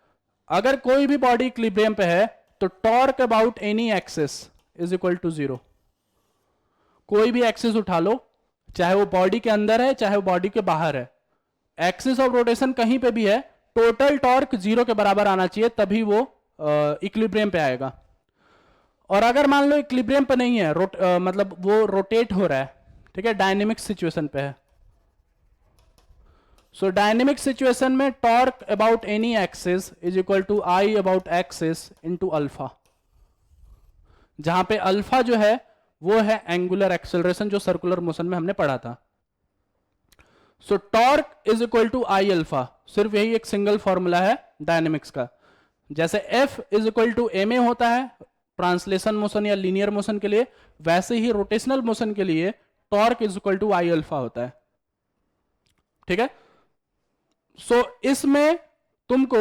अगर कोई भी बॉडी इक्विलिब्रियम पे है तो torque about any axis is equal to 0। कोई भी एक्सिस उठा लो, चाहे वो बॉडी के अंदर है चाहे वो बॉडी के बाहर है, एक्सिस ऑफ रोटेशन कहीं पे भी है, टोटल टॉर्क 0 के बराबर आना चाहिए, तभी वो इक्विलिब्रियम पे आएगा। और अगर मान लो इक्विलिब्रियम पे नहीं है, मतलब वो रोटेट हो रहा है, ठीक है, डायनेमिक सिचुएशन पे है। सो डायनेमिक सिचुएशन में torque about any axis is equal to I about axis into alpha, जहां पे अल्फा जो है वो है एंगुलर एक्सेलरेशन, जो सर्कुलर मोशन में हमने पढ़ा था। So torque is equal to I alpha, सिर्फ यही एक सिंगल फॉर्मूला है डायनेमिक्स का। जैसे F is equal to m a होता है ट्रांसलेशन मोशन या लीनियर मोशन के लिए, वैसे ही रोटेशनल मोशन के लिए torque is equal to I alpha होता है, ठीक है। सो इसमें तुमको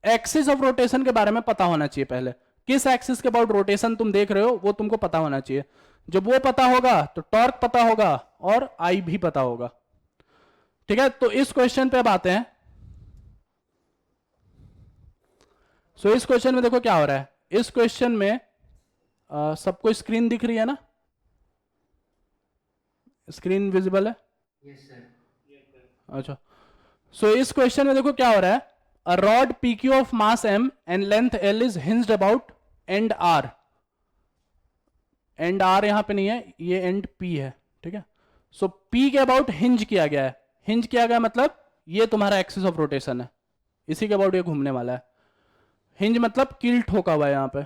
एक्सिस ऑफ रोटेशन के बारे में पता होना चाहिए। पहले किस एक्सिस के अबाउट रोटेशन तुम देख रहे हो वो तुमको पता होना चाहिए। जब वो पता होगा तो टॉर्क पता होगा और आई भी पता होगा, ठीक है। तो इस क्वेश्चन पे अब आते हैं। सो इस क्वेश्चन में देखो क्या हो रहा है। इस क्वेश्चन में सबको स्क्रीन दिख रही है ना? स्क्रीन विजिबल है? Yes sir. अच्छा, सो इस क्वेश्चन में देखो क्या हो रहा है। A rod P Q of mass m and length l is hinged about and r। And r यहां पे नहीं है, ये एंड p है, ठीक है। सो p के अबाउट हिंज किया गया है। हिंज किया गया मतलब ये तुम्हारा एक्सिस ऑफ रोटेशन है, इसी के अबाउट ये घूमने वाला है। हिंज मतलब कील ठोका हुआ है यहां पे।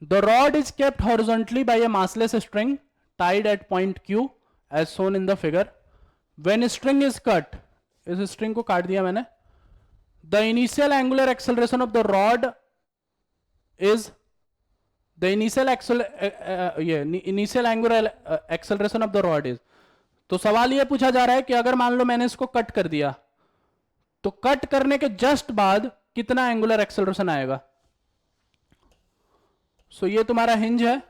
The rod is kept horizontally by a massless string tied at point Q as shown in the figure. When string is cut, इस स्ट्रिंग को काट दिया मैंने, the initial angular acceleration of the rod is the initial angular acceleration of the rod is। तो सवाल ये पूछा जा रहा है कि अगर मान लो मैंने इसको कट कर दिया तो कट करने के जस्ट बाद कितना एंगुलर एक्सेलरेशन आएगा। सो ये तुम्हारा हिंज है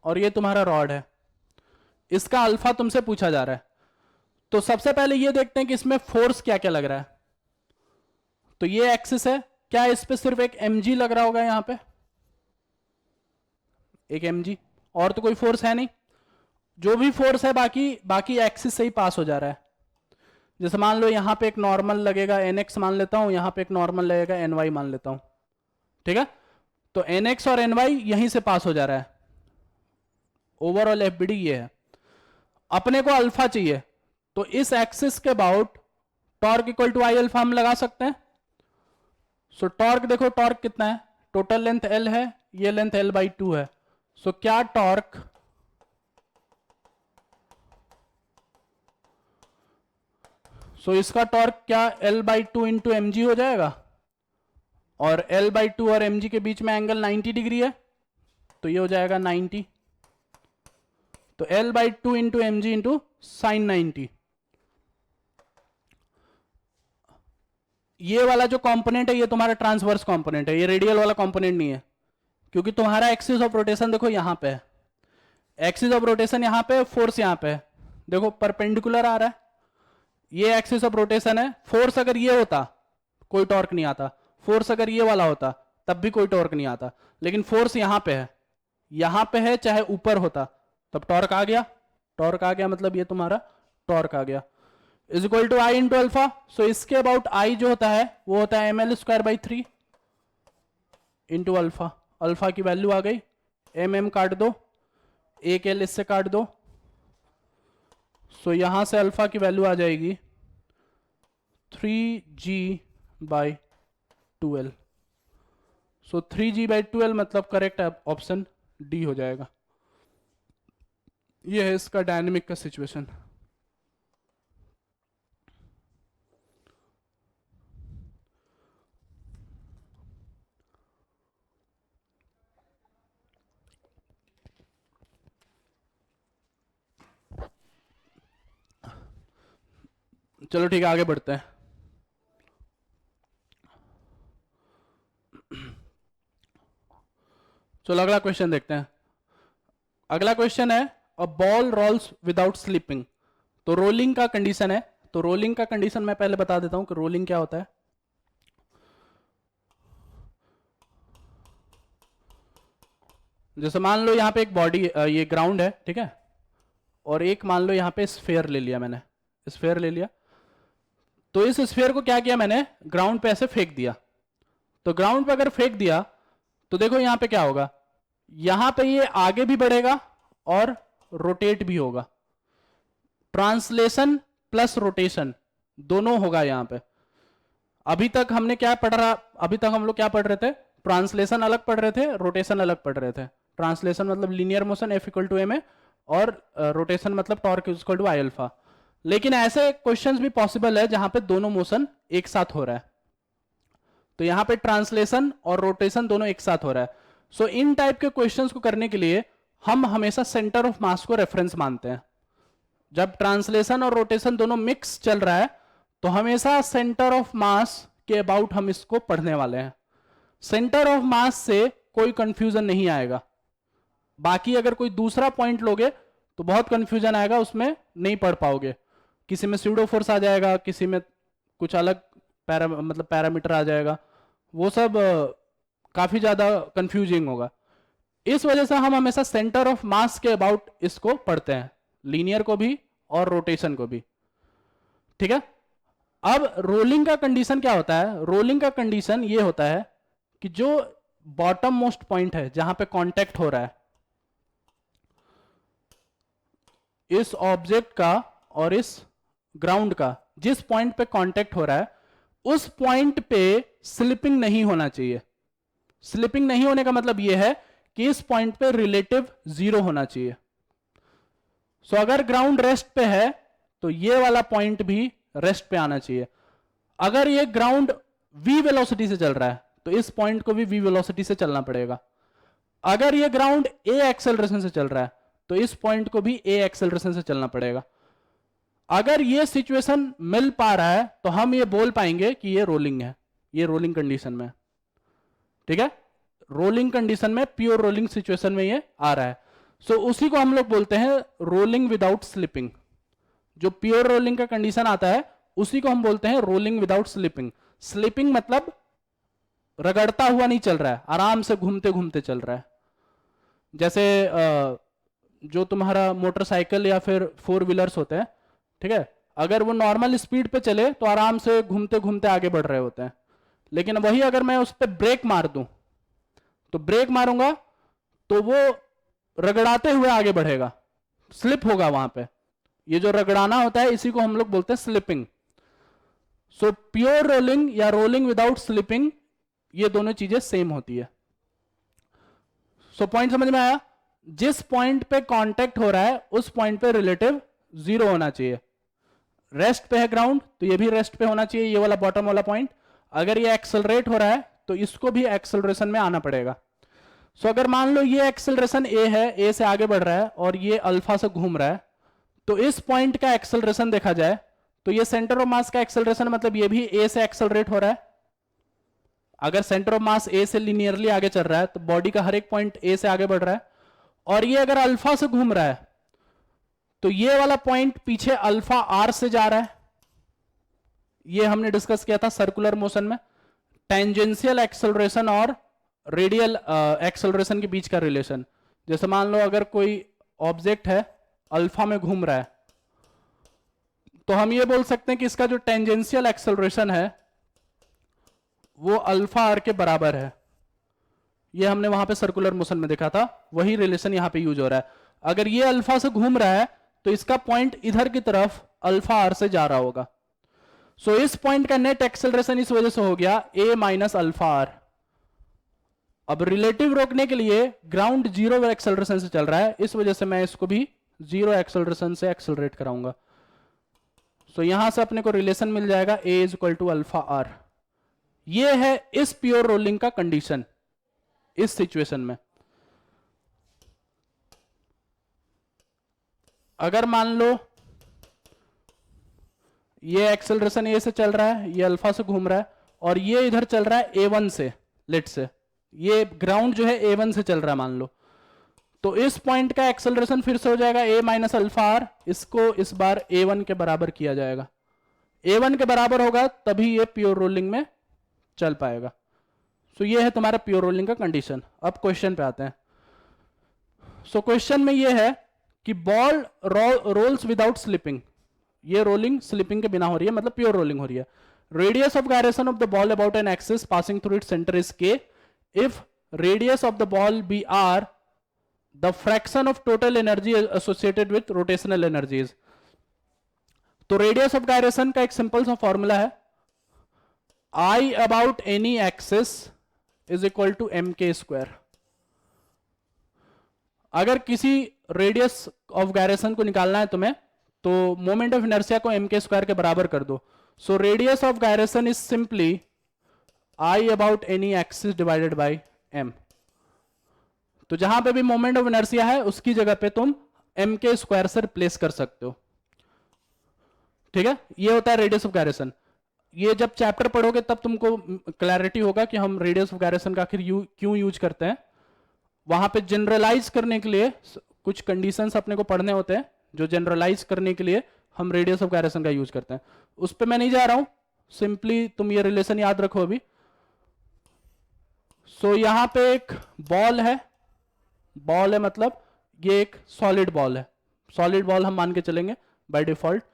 और ये तुम्हारा रॉड है, इसका अल्फा तुमसे पूछा जा रहा है। तो सबसे पहले ये देखते हैं कि इसमें फोर्स क्या क्या लग रहा है। तो ये एक्सिस है, क्या इस पे सिर्फ एक mg लग रहा होगा, यहां पे एक mg, और तो कोई फोर्स है नहीं। जो भी फोर्स है बाकी एक्सिस से ही पास हो जा रहा है। जैसे मान लो यहां पे एक नॉर्मल लगेगा nx मान लेता हूं, यहां पे एक नॉर्मल लगेगा ny मान लेता हूं, ठीक है। तो nx और ny यहीं से पास हो जा रहा है। ओवरऑल FBD ये है। अपने को अल्फा चाहिए, तो इस एक्सिस के about torque equal to I alpha हम लगा सकते हैं। सो टॉर्क देखो, टॉर्क कितना है, टोटल लेंथ L है, ये लेंथ L/2 है। सो क्या टॉर्क इसका टॉर्क क्या L/2 इंटू mg हो जाएगा, और L/2 और mg के बीच में एंगल 90 डिग्री है, तो ये हो जाएगा 90। तो L/2 into mg into sine 90। ये वाला जो कंपोनेंट है ये तुम्हारा ट्रांसवर्स कंपोनेंट है, ये रेडियल वाला कंपोनेंट नहीं है, क्योंकि तुम्हारा एक्सिस ऑफ रोटेशन देखो यहां पे है, एक्सिस ऑफ रोटेशन यहां पे, फोर्स यहां पे है, देखो परपेंडिकुलर आ रहा है, ये एक्सिस ऑफ रोटेशन है। फोर्स अगर ये होता कोई टॉर्क नहीं आता, फोर्स अगर ये वाला होता तब भी कोई टॉर्क नहीं आता, लेकिन फोर्स यहां पे है, यहां पे है, चाहे ऊपर होता तब टॉर्क आ गया। टॉर्क आ गया मतलब ये तुम्हारा टॉर्क आ गया, is equal to I into alpha. So इसके अबाउट आई जो होता है वो होता है ml²/3 इंटू अल्फा। अल्फा की वैल्यू आ गई, mm काट दो, एक l इससे काट दो, सो यहां से अल्फा की वैल्यू आ जाएगी 3g/2l। सो 3g/2l मतलब करेक्ट ऑप्शन डी हो जाएगा। ये है इसका डायनेमिक का सिचुएशन। चलो ठीक है, आगे बढ़ते हैं। चलो अगला क्वेश्चन देखते हैं। अगला क्वेश्चन है, a ball rolls without slipping. तो रोलिंग का कंडीशन है। तो रोलिंग का कंडीशन मैं पहले बता देता हूं कि रोलिंग क्या होता है। जैसे मान लो यहां पे एक बॉडी, ये ग्राउंड है, ठीक है, और एक मान लो यहां पे स्फेयर ले लिया मैंने, स्फेयर ले लिया। तो इस स्फेयर को क्या किया मैंने, ग्राउंड पे ऐसे फेंक दिया। तो ग्राउंड पे अगर फेंक दिया तो देखो यहां पे क्या होगा, यहां पे ये आगे भी बढ़ेगा और रोटेट भी होगा। ट्रांसलेशन प्लस रोटेशन दोनों होगा यहां पे। अभी तक हमने क्या पढ़ रहा, अभी तक हम लोग क्या पढ़ रहे थे, ट्रांसलेशन अलग पढ़ रहे थे, रोटेशन अलग पढ़ रहे थे। ट्रांसलेशन मतलब linear motion F equal to m a, और रोटेशन मतलब torque equal to I alpha. लेकिन ऐसे क्वेश्चंस भी पॉसिबल है जहां पे दोनों मोशन एक साथ हो रहा है। तो यहां पे ट्रांसलेशन और रोटेशन दोनों एक साथ हो रहा है। सो इन टाइप के क्वेश्चंस को करने के लिए हम हमेशा सेंटर ऑफ मास को रेफरेंस मानते हैं। जब ट्रांसलेशन और रोटेशन दोनों मिक्स चल रहा है तो हमेशा सेंटर ऑफ मास के अबाउट हम इसको पढ़ने वाले हैं। सेंटर ऑफ मास से कोई कंफ्यूजन नहीं आएगा। बाकी अगर कोई दूसरा पॉइंट लोगे तो बहुत कंफ्यूजन आएगा, उसमें नहीं पढ़ पाओगे। किसी में स्यूडो फोर्स आ जाएगा, किसी में कुछ अलग मतलब पैरामीटर आ जाएगा, वो सब काफी ज्यादा कंफ्यूजिंग होगा। इस वजह से हम हमेशा सेंटर ऑफ मास के अबाउट इसको पढ़ते हैं, लीनियर को भी और रोटेशन को भी, ठीक है। अब रोलिंग का कंडीशन क्या होता है, रोलिंग का कंडीशन ये होता है कि जो बॉटम मोस्ट पॉइंट है जहां पे कांटेक्ट हो रहा है इस ऑब्जेक्ट का और इस ग्राउंड का, जिस पॉइंट पे कांटेक्ट हो रहा है उस पॉइंट पे स्लिपिंग नहीं होना चाहिए। स्लिपिंग नहीं होने का मतलब यह है कि इस पॉइंट पे रिलेटिव जीरो होना चाहिए। सो अगर ग्राउंड रेस्ट पे है तो ये वाला पॉइंट भी रेस्ट पे आना चाहिए। अगर ये ग्राउंड v वेलोसिटी से चल रहा है तो इस पॉइंट को भी v वेलोसिटी से चलना पड़ेगा। अगर ये ग्राउंड a एक्सेलरेशन से चल रहा है तो इस पॉइंट को भी a एक्सेलरेशन से चलना पड़ेगा। अगर ये सिचुएशन मिल पा रहा है तो हम ये बोल पाएंगे कि ये रोलिंग है, ये रोलिंग कंडीशन में, ठीक है। रोलिंग कंडीशन में, प्योर रोलिंग सिचुएशन में ये आ रहा है। सो उसी को हम लोग बोलते हैं रोलिंग विदाउट स्लिपिंग। जो प्योर रोलिंग का कंडीशन आता है उसी को हम बोलते हैं रोलिंग विदाउट स्लिपिंग। स्लिपिंग मतलब रगड़ता हुआ नहीं चल रहा है, आराम से घूमते घूमते चल रहा है। जैसे जो तुम्हारा मोटरसाइकिल या फिर फोर व्हीलर्स होते हैं, ठीक है, अगर वो नॉर्मल स्पीड पे चले तो आराम से घूमते घूमते आगे बढ़ रहे होते हैं। लेकिन वही अगर मैं उस पर ब्रेक मार दूं तो ब्रेक मारूंगा तो वो रगड़ाते हुए आगे बढ़ेगा, स्लिप होगा वहां पे। ये जो रगड़ाना होता है इसी को हम लोग बोलते हैं स्लिपिंग। सो प्योर रोलिंग या रोलिंग विदाउट स्लिपिंग, ये दोनों चीजें सेम होती है। सो पॉइंट समझ में आया। जिस पॉइंट पे कांटेक्ट हो रहा है उस पॉइंट पे रिलेटिव जीरो होना चाहिए। रेस्ट पे है ग्राउंड तो ये भी रेस्ट पे होना चाहिए, ये वाला बॉटम वाला पॉइंट। अगर ये एक्सेलरेट हो रहा है तो इसको भी एक्सेलरेशन में आना पड़ेगा। सो अगर मान लो ये एक्सेलरेशन ए है, ए से आगे बढ़ रहा है और ये अल्फा से घूम रहा है, तो इस पॉइंट का एक्सेलरेशन देखा जाए तो ये सेंटर ऑफ मास का एक्सेलरेशन मतलब ये भी ए से एक्सेलरेट हो रहा है। अगर सेंटर ऑफ मास ए से लिनियरली आगे चल रहा है तो बॉडी का हर एक पॉइंट ए से आगे बढ़ रहा है। और ये अगर अल्फा से घूम रहा है तो ये वाला पॉइंट पीछे अल्फा आर से जा रहा है। ये हमने डिस्कस किया था सर्कुलर मोशन में, टेंजेंशियल एक्सेलरेशन और रेडियल एक्सेलरेशन के बीच का रिलेशन। जैसे मान लो अगर कोई ऑब्जेक्ट है अल्फा में घूम रहा है तो हम ये बोल सकते हैं कि इसका जो टेंजेंशियल एक्सेलरेशन है वो अल्फा आर के बराबर है। ये हमने वहां पे सर्कुलर मोशन में देखा था, वही रिलेशन यहां पे यूज हो रहा है। अगर ये अल्फा से घूम रहा है तो इसका पॉइंट इधर की तरफ अल्फा आर से जा रहा होगा। सो इस पॉइंट का नेट एक्सेलरेशन इस वजह से हो गया a माइनस अल्फा आर। अब रिलेटिव रोकने के लिए ग्राउंड जीरो एक्सेलरेशन से चल रहा है, इस वजह से मैं इसको भी जीरो एक्सेलरेशन से एक्सेलरेट कराऊंगा। सो यहां से अपने को रिलेशन मिल जाएगा a is equal to alpha r. ये है इस प्योर रोलिंग का कंडीशन इस सिचुएशन में। अगर मान लो ये एक्सेलरेशन ए से चल रहा है, ये अल्फा से घूम रहा है, और ये इधर चल रहा है A1 से, लेट से ये ग्राउंड जो है A1 से चल रहा है मान लो। तो इस पॉइंट का एक्सेलरेशन फिर से हो जाएगा A माइनस अल्फा आर, इसको इस बार A1 के बराबर किया जाएगा। A1 के बराबर होगा तभी ये प्योर रोलिंग में चल पाएगा। सो ये है तुम्हारा प्योर रोलिंग का कंडीशन। अब क्वेश्चन पे आते हैं। सो क्वेश्चन में ये है कि बॉल रोल्स विदाउट स्लिपिंग, ये रोलिंग स्लिपिंग के बिना हो रही है, मतलब प्योर रोलिंग हो रही है। Radius of gyration of the ball about an axis passing through its centre is K, if radius of the ball be R, the fraction of total energy associated with rotational energies. तो रेडियस ऑफ गायरेशन का एक सिंपल सा फॉर्मूला है, I about any axis is equal to M के स्क्वायर। अगर किसी रेडियस ऑफ गायरेशन को निकालना है तुम्हें, तो मोमेंट ऑफ इनर्शिया को एम के स्क्वायर के बराबर कर दो। So radius of gyration is simply I about any axis divided by m. तो जहां पे भी मोमेंट ऑफ इनर्शिया है उसकी जगह पे तुम एम के स्क्वायर से रिप्लेस कर सकते हो। ठीक है, ये होता है रेडियस ऑफ गायरेशन। ये जब चैप्टर पढ़ोगे तब तुमको क्लैरिटी होगा कि हम रेडियस ऑफ गायरेशन का आखिर क्यों यूज करते हैं। वहां पे जनरलाइज करने के लिए कुछ कंडीशंस अपने को पढ़ने होते हैं, जो जनरलाइज करने के लिए हम रेडियस ऑफ गायरेशन का यूज करते हैं। उस पर मैं नहीं जा रहा हूं, सिंपली तुम ये रिलेशन याद रखो अभी। सो यहां पे एक बॉल है, बॉल है मतलब ये एक सॉलिड बॉल है, सॉलिड बॉल हम मान के चलेंगे बाय डिफॉल्ट,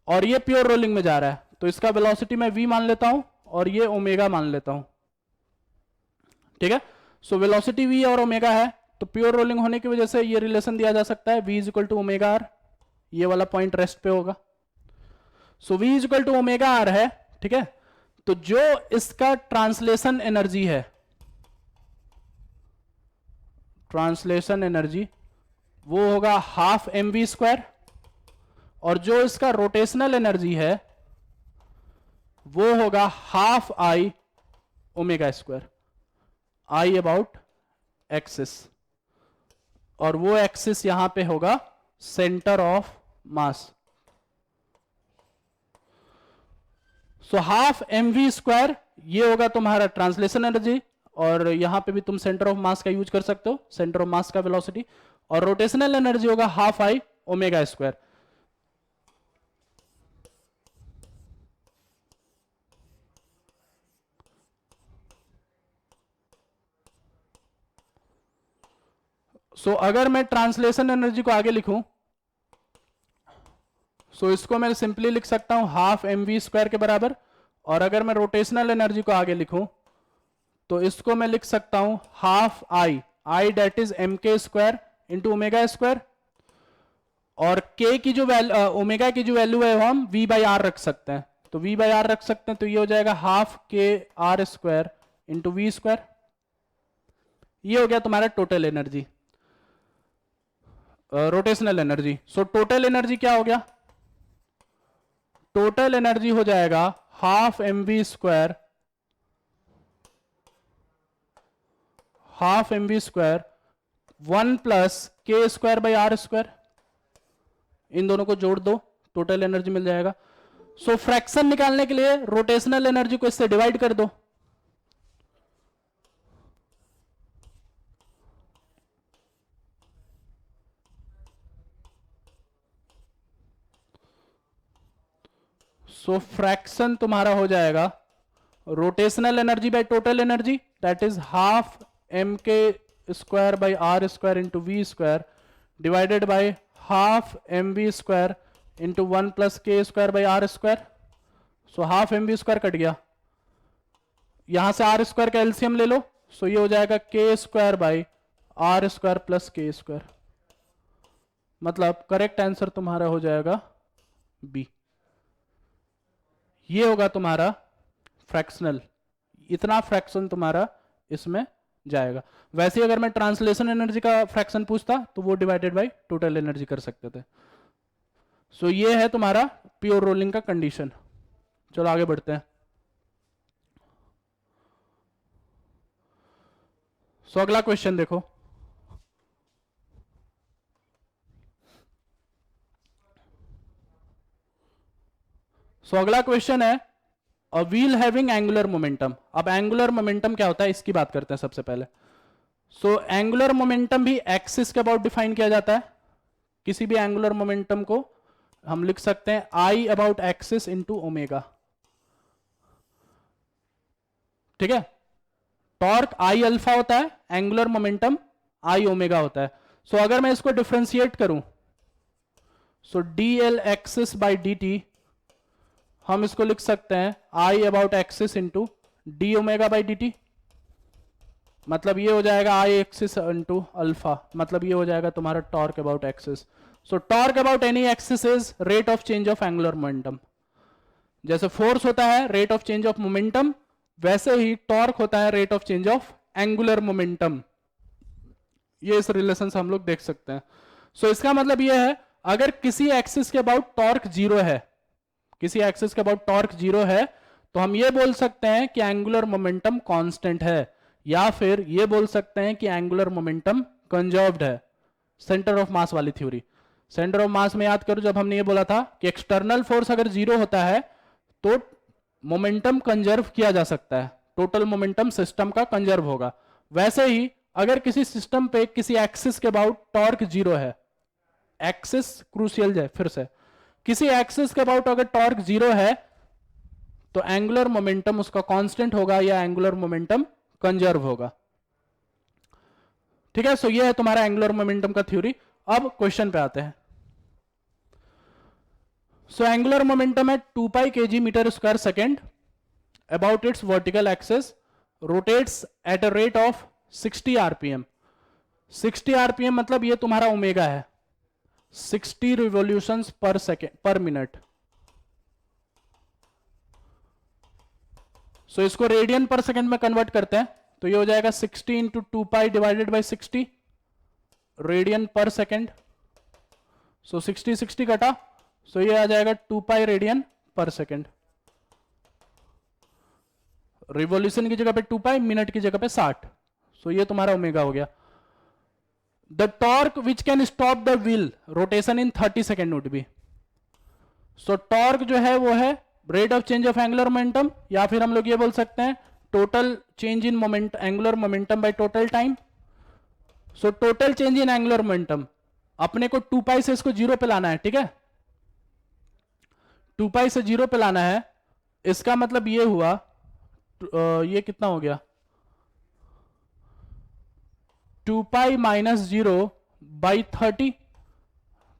और ये प्योर रोलिंग में जा रहा है। तो इसका वेलोसिटी मैं v मान लेता हूं और ये ओमेगा मान लेता हूं। ठीक है, सो वेलोसिटी v और ओमेगा है, तो प्योर रोलिंग होने की वजह से ये रिलेशन दिया जा सकता है v is equal to omega r. ये वाला पॉइंट रेस्ट पे होगा। So v is equal to omega r है। ठीक है, तो जो इसका ट्रांसलेशन एनर्जी है, ट्रांसलेशन एनर्जी वो होगा हाफ एम वी स्क्वायर, और जो इसका रोटेशनल एनर्जी है वो होगा half I omega square, I about axis, और वो एक्सिस यहां पे होगा centre of mass. So half M we square ये होगा तुम्हारा ट्रांसलेशन एनर्जी, और यहां पे भी तुम सेंटर ऑफ मास का यूज कर सकते हो, सेंटर ऑफ मास का वेलोसिटी, और रोटेशनल एनर्जी होगा हाफ आई ओमेगा स्क्वायर। सो अगर मैं ट्रांसलेशन एनर्जी को आगे लिखूं, सो इसको मैं सिंपली लिख सकता हूं हाफ एम वी स्क्वायर के बराबर, और अगर मैं रोटेशनल एनर्जी को आगे लिखूं तो इसको मैं लिख सकता हूं half I, I that is m के स्क्वायर इंटू ओमेगा स्क्वायर, और के की जो ओमेगा की जो वैल्यू है वो हम वी बाई आर रख सकते हैं, तो वी बाई आर रख सकते हैं, तो ये हो जाएगा half K R square into V square. ये हो गया तुम्हारा total energy, rotational energy. So total energy क्या हो गया, टोटल एनर्जी हो जाएगा half M we square, half M we square 1 plus K square by R square, इन दोनों को जोड़ दो, टोटल एनर्जी मिल जाएगा। सो फ्रैक्शन निकालने के लिए रोटेशनल एनर्जी को इससे डिवाइड कर दो, सो फ्रैक्शन तुम्हारा हो जाएगा rotational energy by total energy, that is half M के square by R square into V square divided by half M we square into 1 plus K square by R square. So half M we square cut गया, यहां से आर स्क्वायर का एलसीएम ले लो, सो ये हो जाएगा K square by R square plus K square, मतलब करेक्ट आंसर तुम्हारा हो जाएगा बी। ये होगा तुम्हारा फ्रैक्शनल, इतना फ्रैक्शन तुम्हारा इसमें जाएगा। वैसे अगर मैं ट्रांसलेशन एनर्जी का फ्रैक्शन पूछता तो वो डिवाइडेड बाय टोटल एनर्जी कर सकते थे। सो ये है तुम्हारा प्योर रोलिंग का कंडीशन। चलो आगे बढ़ते हैं। सो अगला क्वेश्चन देखो, सो अगला क्वेश्चन है a wheel having angular momentum. अब एंगुलर मोमेंटम क्या होता है इसकी बात करते हैं सबसे पहले। सो एंगुलर मोमेंटम भी एक्सिस के अबाउट डिफाइन किया जाता है। किसी भी एंगुलर मोमेंटम को हम लिख सकते हैं I about axis into omega, ठीक है। टॉर्क आई अल्फा होता है, एंगुलर मोमेंटम आई ओमेगा होता है। सो अगर मैं इसको डिफरेंशिएट करूं, so D L axis by D T, हम इसको लिख सकते हैं I about axis into D omega by D T. मतलब ये हो जाएगा आई एक्सिस इंटू अल्फा, मतलब ये हो जाएगा तुम्हारा torque about axis. So torque about any axis is rate of change of angular momentum. जैसे फोर्स होता है rate of change of momentum, वैसे ही टॉर्क होता है rate of change of angular momentum. ये इस रिलेशन से हम लोग देख सकते हैं। सो इसका मतलब ये है अगर किसी एक्सिस के अबाउट टॉर्क जीरो है, किसी एक्सिस के अबाउट टॉर्क जीरो है, तो हम ये बोल सकते हैं कि एंगुलर मोमेंटम कांस्टेंट है, या फिर ये बोल सकते हैं कि एंगुलर मोमेंटम कंजर्व्ड है। सेंटर ऑफ मास वाली थ्योरी, सेंटर ऑफ मास में याद करो जब हमने ये बोला था कि एक्सटर्नल फोर्स अगर जीरो होता है तो मोमेंटम कंजर्व किया जा सकता है, टोटल मोमेंटम सिस्टम का कंजर्व होगा। वैसे ही अगर किसी सिस्टम पे किसी एक्सिस के अबाउट टॉर्क जीरो है, एक्सिस क्रूशियल है, फिर से किसी एक्सिस के अबाउट अगर टॉर्क जीरो है तो एंगुलर मोमेंटम उसका कांस्टेंट होगा या एंगुलर मोमेंटम कंजर्व होगा, ठीक है। सो ये है तुम्हारा एंगुलर मोमेंटम का थ्योरी। अब क्वेश्चन पे आते हैं। सो एंगुलर मोमेंटम है 2 pi kg metre square second about its vertical axis, rotates at a rate of 60 RPM. 60 RPM मतलब ये तुम्हारा ओमेगा है, 60 रिवॉल्यूशंस पर सेकेंड पर मिनट। सो इसको रेडियन पर सेकेंड में कन्वर्ट करते हैं तो ये हो जाएगा 60 into 2 pi divided by 60 radian पर सेकेंड। सो 60 60 कटा, सो ये आ जाएगा 2 पाई रेडियन पर सेकेंड। रिवॉल्यूशन की जगह पे 2 पाई, मिनट की जगह पे 60। सो ये तुम्हारा ओमेगा हो गया। The torque which can stop the wheel rotation in 30 second would be. So torque जो है वो है rate of change of angular momentum, या फिर हम लोग ये बोल सकते हैं total change in moment angular momentum by total time. So total change in angular momentum अपने को 2 पाई से इसको जीरो पे लाना है, ठीक है। 2 पाई से जीरो पे लाना है, इसका मतलब ये हुआ ये कितना हो गया 2 पाई माइनस जीरो बाई 30,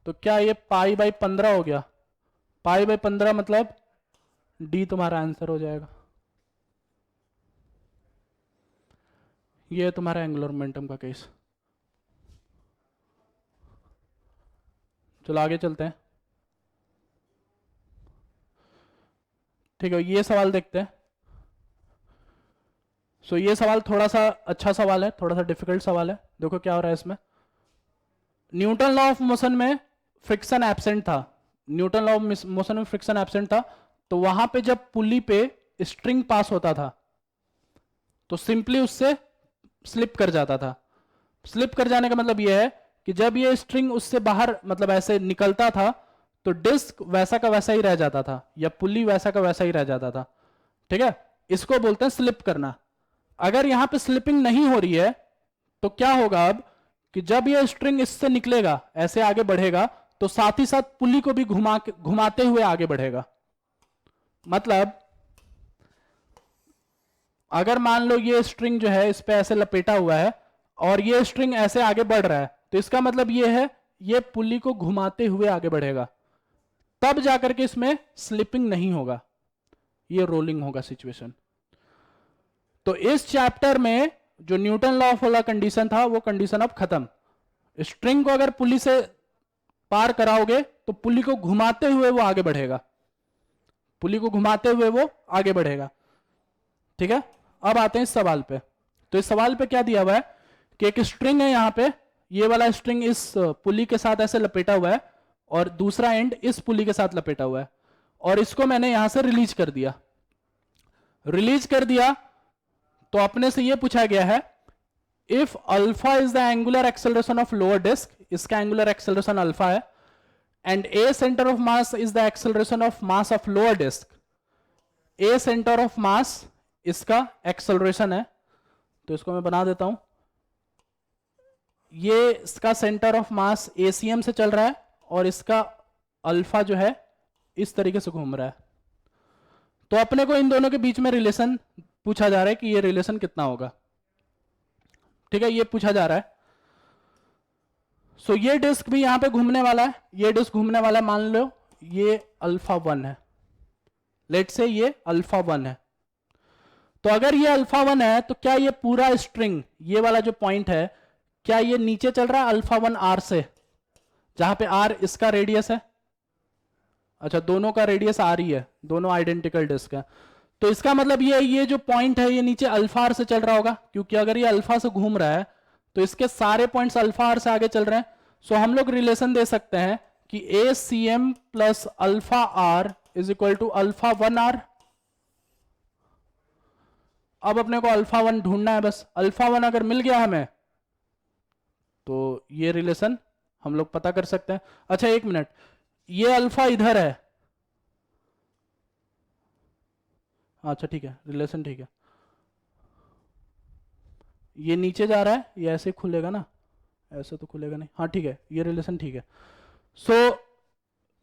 तो क्या ये पाई बाई 15 हो गया। पाई बाई 15 मतलब डी तुम्हारा आंसर हो जाएगा। ये है तुम्हारा एंगुलर मोमेंटम का केस। चलो आगे चलते हैं, ठीक है। ये सवाल देखते हैं। सो ये सवाल थोड़ा सा अच्छा सवाल है, थोड़ा सा डिफिकल्ट सवाल है। देखो क्या हो रहा है इसमें। न्यूटन लॉ ऑफ मोशन में फ्रिक्शन एब्सेंट था, न्यूटन लॉ ऑफ मोशन में फ्रिक्शन एब्सेंट था, तो वहां पे जब पुली पे स्ट्रिंग पास होता था तो सिंपली उससे स्लिप कर जाता था। स्लिप कर जाने का मतलब यह है कि जब ये स्ट्रिंग उससे बाहर मतलब ऐसे निकलता था तो डिस्क वैसा का वैसा ही रह जाता था, या पुली वैसा का वैसा ही रह जाता था, ठीक है। इसको बोलते हैं स्लिप करना। अगर यहां पे स्लिपिंग नहीं हो रही है तो क्या होगा अब कि जब ये स्ट्रिंग इससे निकलेगा, ऐसे आगे बढ़ेगा, तो साथ ही साथ पुली को भी घुमाते हुए आगे बढ़ेगा। मतलब अगर मान लो ये स्ट्रिंग जो है इस पे ऐसे लपेटा हुआ है और ये स्ट्रिंग ऐसे आगे बढ़ रहा है, तो इसका मतलब ये है ये पुली को घुमाते हुए आगे बढ़ेगा, तब जाकर के इसमें स्लिपिंग नहीं होगा, ये रोलिंग होगा सिचुएशन। तो इस चैप्टर में जो न्यूटन लॉ ऑफ वाला कंडीशन था वो कंडीशन अब खत्म। स्ट्रिंग को अगर पुली से पार कराओगे तो पुली को घुमाते हुए वो आगे बढ़ेगा, पुली को घुमाते हुए वो आगे बढ़ेगा, ठीक है। अब आते हैं इस सवाल पे। तो इस सवाल पे क्या दिया हुआ है कि एक स्ट्रिंग है, यहां पे ये वाला स्ट्रिंग इस पुली के साथ ऐसे लपेटा हुआ है और दूसरा एंड इस पुली के साथ लपेटा हुआ है, और इसको मैंने यहां से रिलीज कर दिया। रिलीज कर दिया तो अपने से ये पूछा गया है if alpha is the angular acceleration of lower disc, इसका एंगुलर एक्सेलरेशन अल्फा है, and a center of mass is the acceleration of mass of lower disk. a center of mass इसका acceleration है, तो इसको मैं बना देता हूं, ये इसका सेंटर ऑफ मास ACM से चल रहा है और इसका अल्फा जो है इस तरीके से घूम रहा है। तो अपने को इन दोनों के बीच में रिलेशन पूछा जा रहा है कि ये रिलेशन कितना होगा। ठीक है, ये पूछा जा रहा है। सो ये डिस्क भी यहां पे घूमने वाला है, ये डिस्क घूमने वाला है, मान लो ये अल्फा 1 है, लेट से ये अल्फा 1 है। तो अगर ये अल्फा 1 है तो क्या ये पूरा स्ट्रिंग, ये वाला जो पॉइंट है, क्या ये नीचे चल रहा है अल्फा 1 आर से, जहां पे आर इसका रेडियस है? अच्छा, दोनों का रेडियस आर ही है, दोनों आइडेंटिकल डिस्क है। तो इसका मतलब ये जो पॉइंट है ये नीचे अल्फा आर से चल रहा होगा, क्योंकि अगर ये अल्फा से घूम रहा है तो इसके सारे पॉइंट्स अल्फा आर से आगे चल रहे हैं। सो हम लोग रिलेशन दे सकते हैं कि ACM plus alpha R is equal to alpha 1 R. अब अपने को अल्फा 1 ढूंढना है बस। अल्फा 1 अगर मिल गया हमें तो ये रिलेशन हम लोग पता कर सकते हैं। अच्छा एक मिनट, ये अल्फा इधर है, अच्छा ठीक है, रिलेशन ठीक है। ये नीचे जा रहा है, ये ऐसे खुलेगा ना, ऐसे तो खुलेगा नहीं, हाँ ठीक है, ये रिलेशन ठीक है। सो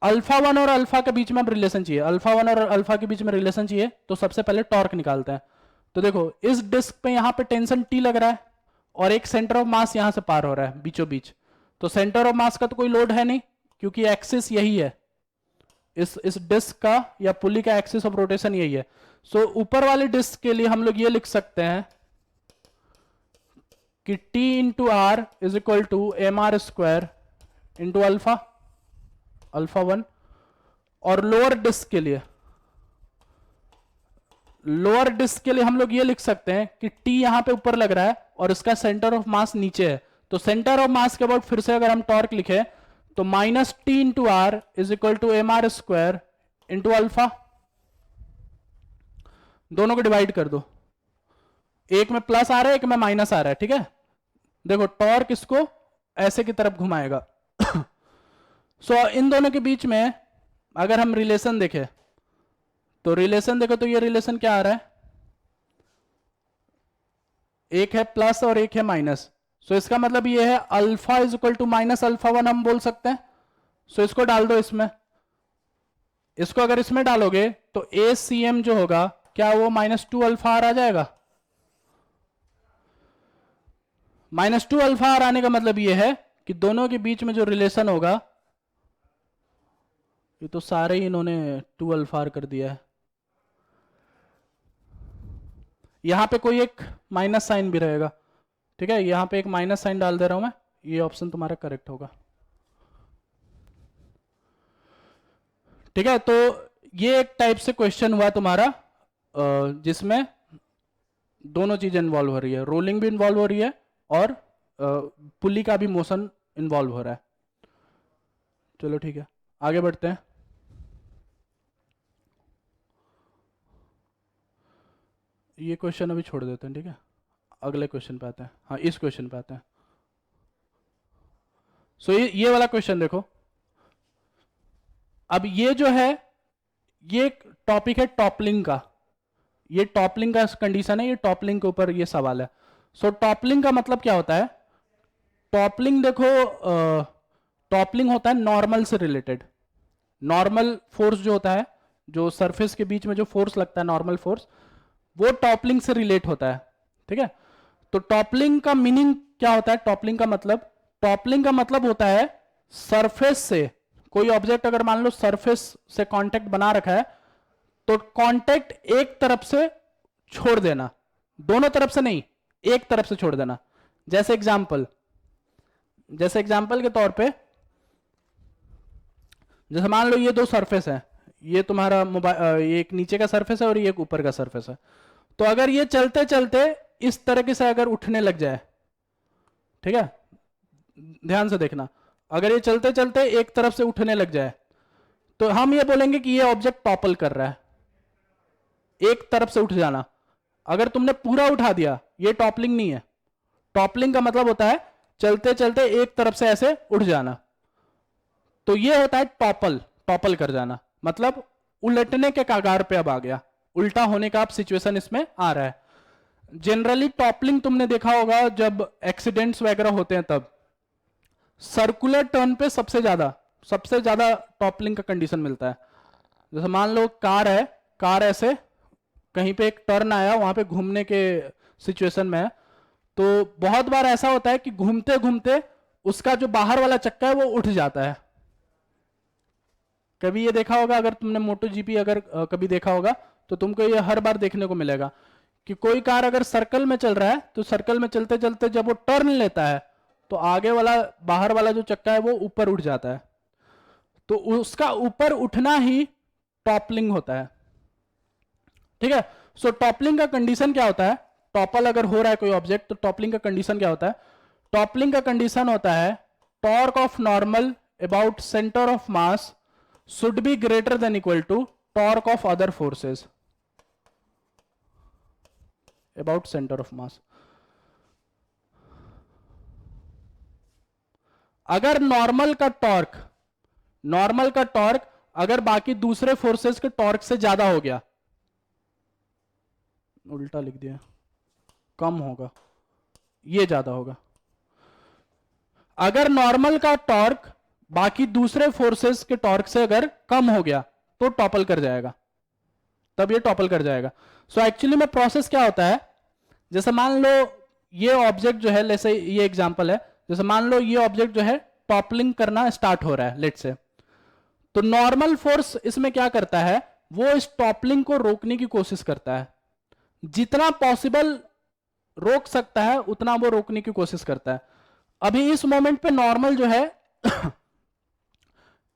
अल्फा 1 और अल्फा के बीच में अब रिलेशन चाहिए, अल्फा 1 और अल्फा के बीच में रिलेशन चाहिए, तो सबसे पहले टॉर्क निकालते हैं। तो देखो इस डिस्क पे यहां पे टेंशन T लग रहा है और एक सेंटर ऑफ मास यहां से पार हो रहा है बीचों बीच, तो सेंटर ऑफ मास का तो कोई लोड है नहीं, क्योंकि एक्सिस यही है, इस डिस्क का या पुली का एक्सिस ऑफ रोटेशन यही है। सो ऊपर वाले डिस्क के लिए हम लोग ये लिख सकते हैं कि T into R is equal to MR square into alpha, alpha 1। और लोअर डिस्क के लिए, लोअर डिस्क के लिए हम लोग ये लिख सकते हैं कि T यहां पे ऊपर लग रहा है और इसका सेंटर ऑफ मास नीचे है, तो सेंटर ऑफ मास के अबाउट फिर से अगर हम टॉर्क लिखे तो minus T into R is equal to MR square into alpha. दोनों को डिवाइड कर दो, एक में प्लस आ रहा है एक में माइनस आ रहा है, ठीक है। देखो टॉर्क इसको ऐसे की तरफ घुमाएगा। सो इन दोनों के बीच में अगर हम रिलेशन देखें तो रिलेशन देखो, तो ये रिलेशन क्या आ रहा है, एक है प्लस और एक है माइनस। सो इसका मतलब ये है alpha is equal to minus alpha 1 हम बोल सकते हैं। सो इसको डाल दो इसमें, इसको अगर इसमें डालोगे तो ACM जो होगा क्या वो -2 अल्फा आर आ जाएगा। -2 अल्फा आर आने का मतलब ये है कि दोनों के बीच में जो रिलेशन होगा, ये तो सारे ही इन्होंने 2 अल्फा आर कर दिया है, यहां पे कोई एक माइनस साइन भी रहेगा, ठीक है, यहां पे एक माइनस साइन डाल दे रहा हूं मैं, ये ऑप्शन तुम्हारा करेक्ट होगा। ठीक है, तो ये एक टाइप से क्वेश्चन हुआ तुम्हारा जिसमें दोनों चीजें इन्वॉल्व हो रही है, रोलिंग भी इन्वॉल्व हो रही है और पुली का भी मोशन इन्वॉल्व हो रहा है। चलो ठीक है, आगे बढ़ते हैं। ये क्वेश्चन अभी छोड़ देते हैं, ठीक है, अगले क्वेश्चन पे आते हैं। हाँ, इस क्वेश्चन पे आते हैं। सो ये वाला क्वेश्चन देखो, अब ये जो है ये टॉपिक है टॉपलिंग का, ये टॉपलिंग का कंडीशन है, ये टॉपलिंग के ऊपर ये सवाल है। सो टॉपलिंग का मतलब क्या होता है, टॉपलिंग देखो, टॉपलिंग होता है नॉर्मल से रिलेटेड। नॉर्मल फोर्स जो होता है, जो सरफेस के बीच में जो फोर्स लगता है नॉर्मल फोर्स, वो टॉपलिंग से रिलेट होता है, ठीक है। तो टॉपलिंग का मीनिंग क्या होता है, टॉपलिंग का मतलब होता है सरफेस से कोई ऑब्जेक्ट अगर मान लो सरफेस से कांटेक्ट बना रखा है तो कांटेक्ट एक तरफ से छोड़ देना, दोनों तरफ से नहीं, एक तरफ से छोड़ देना। जैसे एग्जांपल के तौर पे, जैसे मान लो ये दो सरफेस है, ये तुम्हारा मोबाइल, ये एक नीचे का सरफेस है और ये एक ऊपर का सरफेस है। तो अगर ये चलते चलते इस तरीके से अगर उठने लग जाए, ठीक है, ध्यान से देखना, अगर ये चलते चलते एक तरफ से उठने लग जाए तो हम ये बोलेंगे कि ये ऑब्जेक्ट टॉपल कर रहा है, एक तरफ से उठ जाना। अगर तुमने पूरा उठा दिया, ये टॉपलिंग नहीं है। टॉपलिंग का मतलब होता है चलते चलते एक तरफ से ऐसे उठ जाना। तो ये होता है टॉपल, टॉपल कर जाना, मतलब उलटने के कगार पे अब आ गया, उल्टा होने का अब सिचुएशन इसमें आ रहा है। जनरली टॉपलिंग तुमने देखा होगा जब एक्सीडेंट्स वगैरह होते हैं तब सर्कुलर टर्न पे सबसे ज्यादा टॉपलिंग का कंडीशन मिलता है। जैसे मान लो कार है, कार ऐसे कहीं पे एक टर्न आया, वहां पे घूमने के सिचुएशन में है, तो बहुत बार ऐसा होता है कि घूमते घूमते उसका जो बाहर वाला चक्का है वो उठ जाता है। कभी ये देखा होगा, अगर तुमने मोटो जीपी अगर कभी देखा होगा तो तुमको ये हर बार देखने को मिलेगा कि कोई कार अगर सर्कल में चल रहा है तो सर्कल में चलते चलते जब वो टर्न लेता है तो आगे वाला बाहर वाला जो चक्का है वो ऊपर उठ जाता है, तो उसका ऊपर उठना ही टॉपलिंग होता है। ठीक है, सो टॉपलिंग का कंडीशन क्या होता है, टॉपल अगर हो रहा है कोई ऑब्जेक्ट तो टॉपलिंग का कंडीशन क्या होता है, टॉपलिंग का कंडीशन होता है torque of normal about centre of mass should be greater than equal to torque of other forces about center of mass। अगर नॉर्मल का टॉर्क अगर बाकी दूसरे फोर्सेस के टॉर्क से ज्यादा हो गया, उल्टा लिख दिया, कम होगा, ये ज्यादा होगा। अगर नॉर्मल का टॉर्क बाकी दूसरे फोर्सेस के टॉर्क से अगर कम हो गया तो टॉपल कर जाएगा, तब ये टॉपल कर जाएगा। सो एक्चुअली में प्रोसेस क्या होता है, जैसे मान लो ये ऑब्जेक्ट जो है, जैसे ये एग्जांपल है, जैसे मान लो ये ऑब्जेक्ट जो है टॉपलिंग करना स्टार्ट हो रहा है लेट से, तो नॉर्मल फोर्स इसमें क्या करता है, वो इस टॉपलिंग को रोकने की कोशिश करता है, जितना पॉसिबल रोक सकता है उतना वो रोकने की कोशिश करता है। अभी इस मोमेंट पे नॉर्मल जो है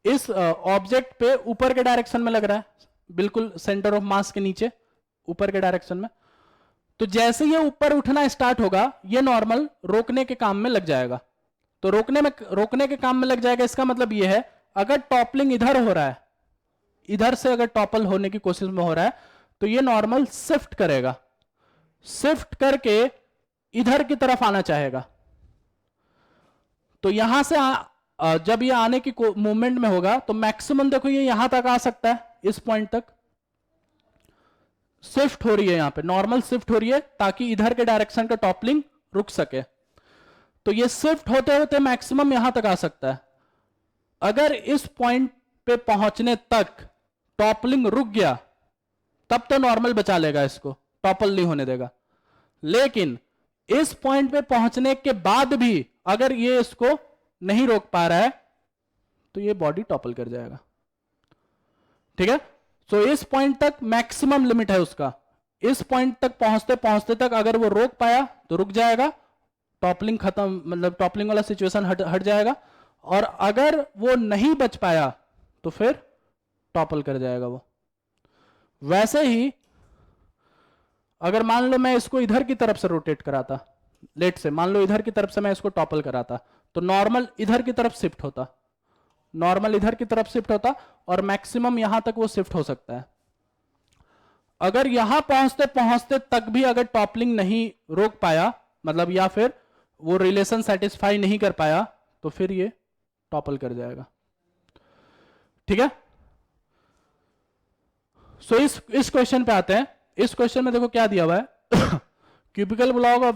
इस ऑब्जेक्ट पे ऊपर के डायरेक्शन में लग रहा है, बिल्कुल सेंटर ऑफ मास के नीचे ऊपर के डायरेक्शन में, तो जैसे ये ऊपर उठना स्टार्ट होगा ये नॉर्मल रोकने के काम में लग जाएगा। तो रोकने के काम में लग जाएगा, इसका मतलब ये है अगर टॉपलिंग इधर हो रहा है, इधर से अगर टॉपल होने की कोशिश में हो रहा है तो ये नॉर्मल शिफ्ट करेगा, शिफ्ट करके इधर की तरफ आना चाहेगा। तो यहां से जब ये आने की मूवमेंट में होगा तो मैक्सिमम देखो ये यहां तक आ सकता है, इस पॉइंट तक शिफ्ट हो रही है, यहां पे नॉर्मल शिफ्ट हो रही है ताकि इधर के डायरेक्शन का टॉपलिंग रुक सके। तो ये शिफ्ट होते होते मैक्सिमम यहां तक आ सकता है। अगर इस पॉइंट पे पहुंचने तक टॉपलिंग रुक गया तब तो नॉर्मल बचा लेगा, इसको टॉपल नहीं होने देगा। लेकिन इस पॉइंट पे पहुंचने के बाद भी अगर ये इसको नहीं रोक पा रहा है तो ये बॉडी टॉपल कर जाएगा। ठीक है, सो इस पॉइंट तक मैक्सिमम लिमिट है उसका, इस पॉइंट तक पहुंचते पहुंचते तक अगर वो रोक पाया तो रुक जाएगा, टॉपलिंग खत्म, मतलब टॉपलिंग वाला सिचुएशन हट जाएगा, और अगर वो नहीं बच पाया तो फिर टॉपल कर जाएगा वो। वैसे ही अगर मान लो मैं इसको इधर की तरफ से रोटेट कराता, लेट से मान लो इधर की तरफ से मैं इसको टॉपल कराता, तो नॉर्मल इधर की तरफ शिफ्ट होता, नॉर्मल इधर की तरफ शिफ्ट होता और मैक्सिमम यहां तक वो शिफ्ट हो सकता है। अगर यहां पहुंचते पहुंचते तक भी अगर टॉपलिंग नहीं रोक पाया, मतलब या फिर वो रिलेशन सेटिस्फाई नहीं कर पाया, तो फिर ये टॉपल कर जाएगा। ठीक है, सो इस क्वेश्चन पे आते हैं। इस क्वेश्चन में देखो क्या दिया हुआ है, cubical block of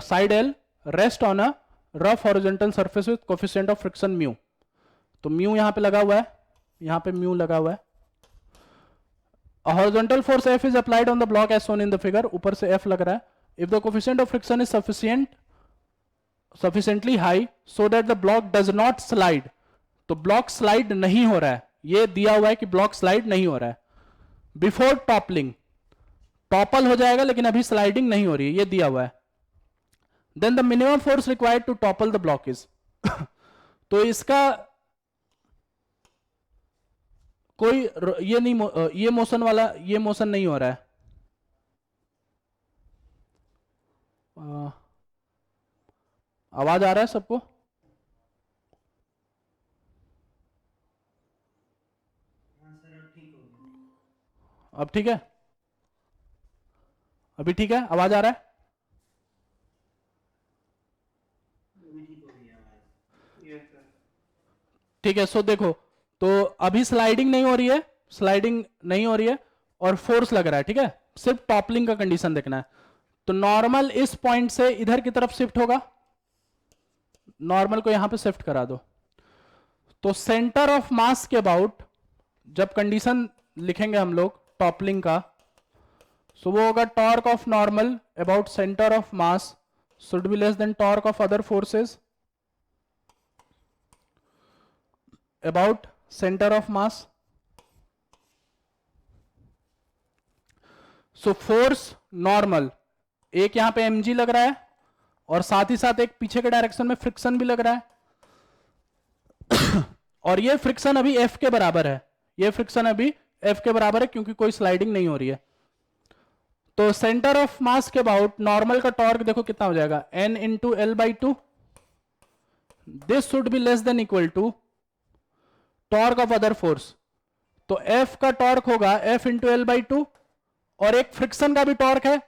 side L rest on a rough horizontal surface with coefficient of friction mu. तो म्यू यहां पे लगा हुआ है, यहां पे म्यू लगा हुआ है। A horizontal force F is applied on the block as shown in the figure, ऊपर से F लग रहा है। If the coefficient of friction is sufficiently high so that the block does not slide, तो ब्लॉक स्लाइड नहीं हो रहा है, ये दिया हुआ है कि ब्लॉक स्लाइड नहीं हो रहा है। बिफोर टॉपलिंग टॉपल हो जाएगा लेकिन अभी स्लाइडिंग नहीं हो रही है, ये दिया हुआ है। Then the minimum force required to topple the block is तो इसका कोई ये नहीं, ये मोशन वाला, ये मोशन नहीं हो रहा है। आवाज आ रहा है सबको? अब ठीक है, अभी ठीक है, आवाज आ रहा है? ठीक है, सो देखो, तो अभी स्लाइडिंग नहीं हो रही है, स्लाइडिंग नहीं हो रही है और फोर्स लग रहा है, ठीक है, सिर्फ टॉपलिंग का कंडीशन देखना है। तो नॉर्मल इस पॉइंट से इधर की तरफ शिफ्ट होगा, नॉर्मल को यहां पे शिफ्ट करा दो। तो सेंटर ऑफ मास के अबाउट जब कंडीशन लिखेंगे हम लोग टॉपलिंग का, सो वो होगा torque of normal about centre of mass should be less then torque of other forces about centre of mass. So force normal, एक यहां पे mg लग रहा है और साथ ही साथ एक पीछे के डायरेक्शन में फ्रिक्शन भी लग रहा है और ये फ्रिक्शन अभी F के बराबर है, ये फ्रिक्शन अभी F के बराबर है क्योंकि कोई स्लाइडिंग नहीं हो रही है। तो सेंटर ऑफ मास के अबाउट नॉर्मल का टॉर्क देखो कितना हो जाएगा, N into L by two, this should be less than equal to torque of other force. तो F का टॉर्क होगा F into L by two और एक फ्रिक्शन का भी टॉर्क है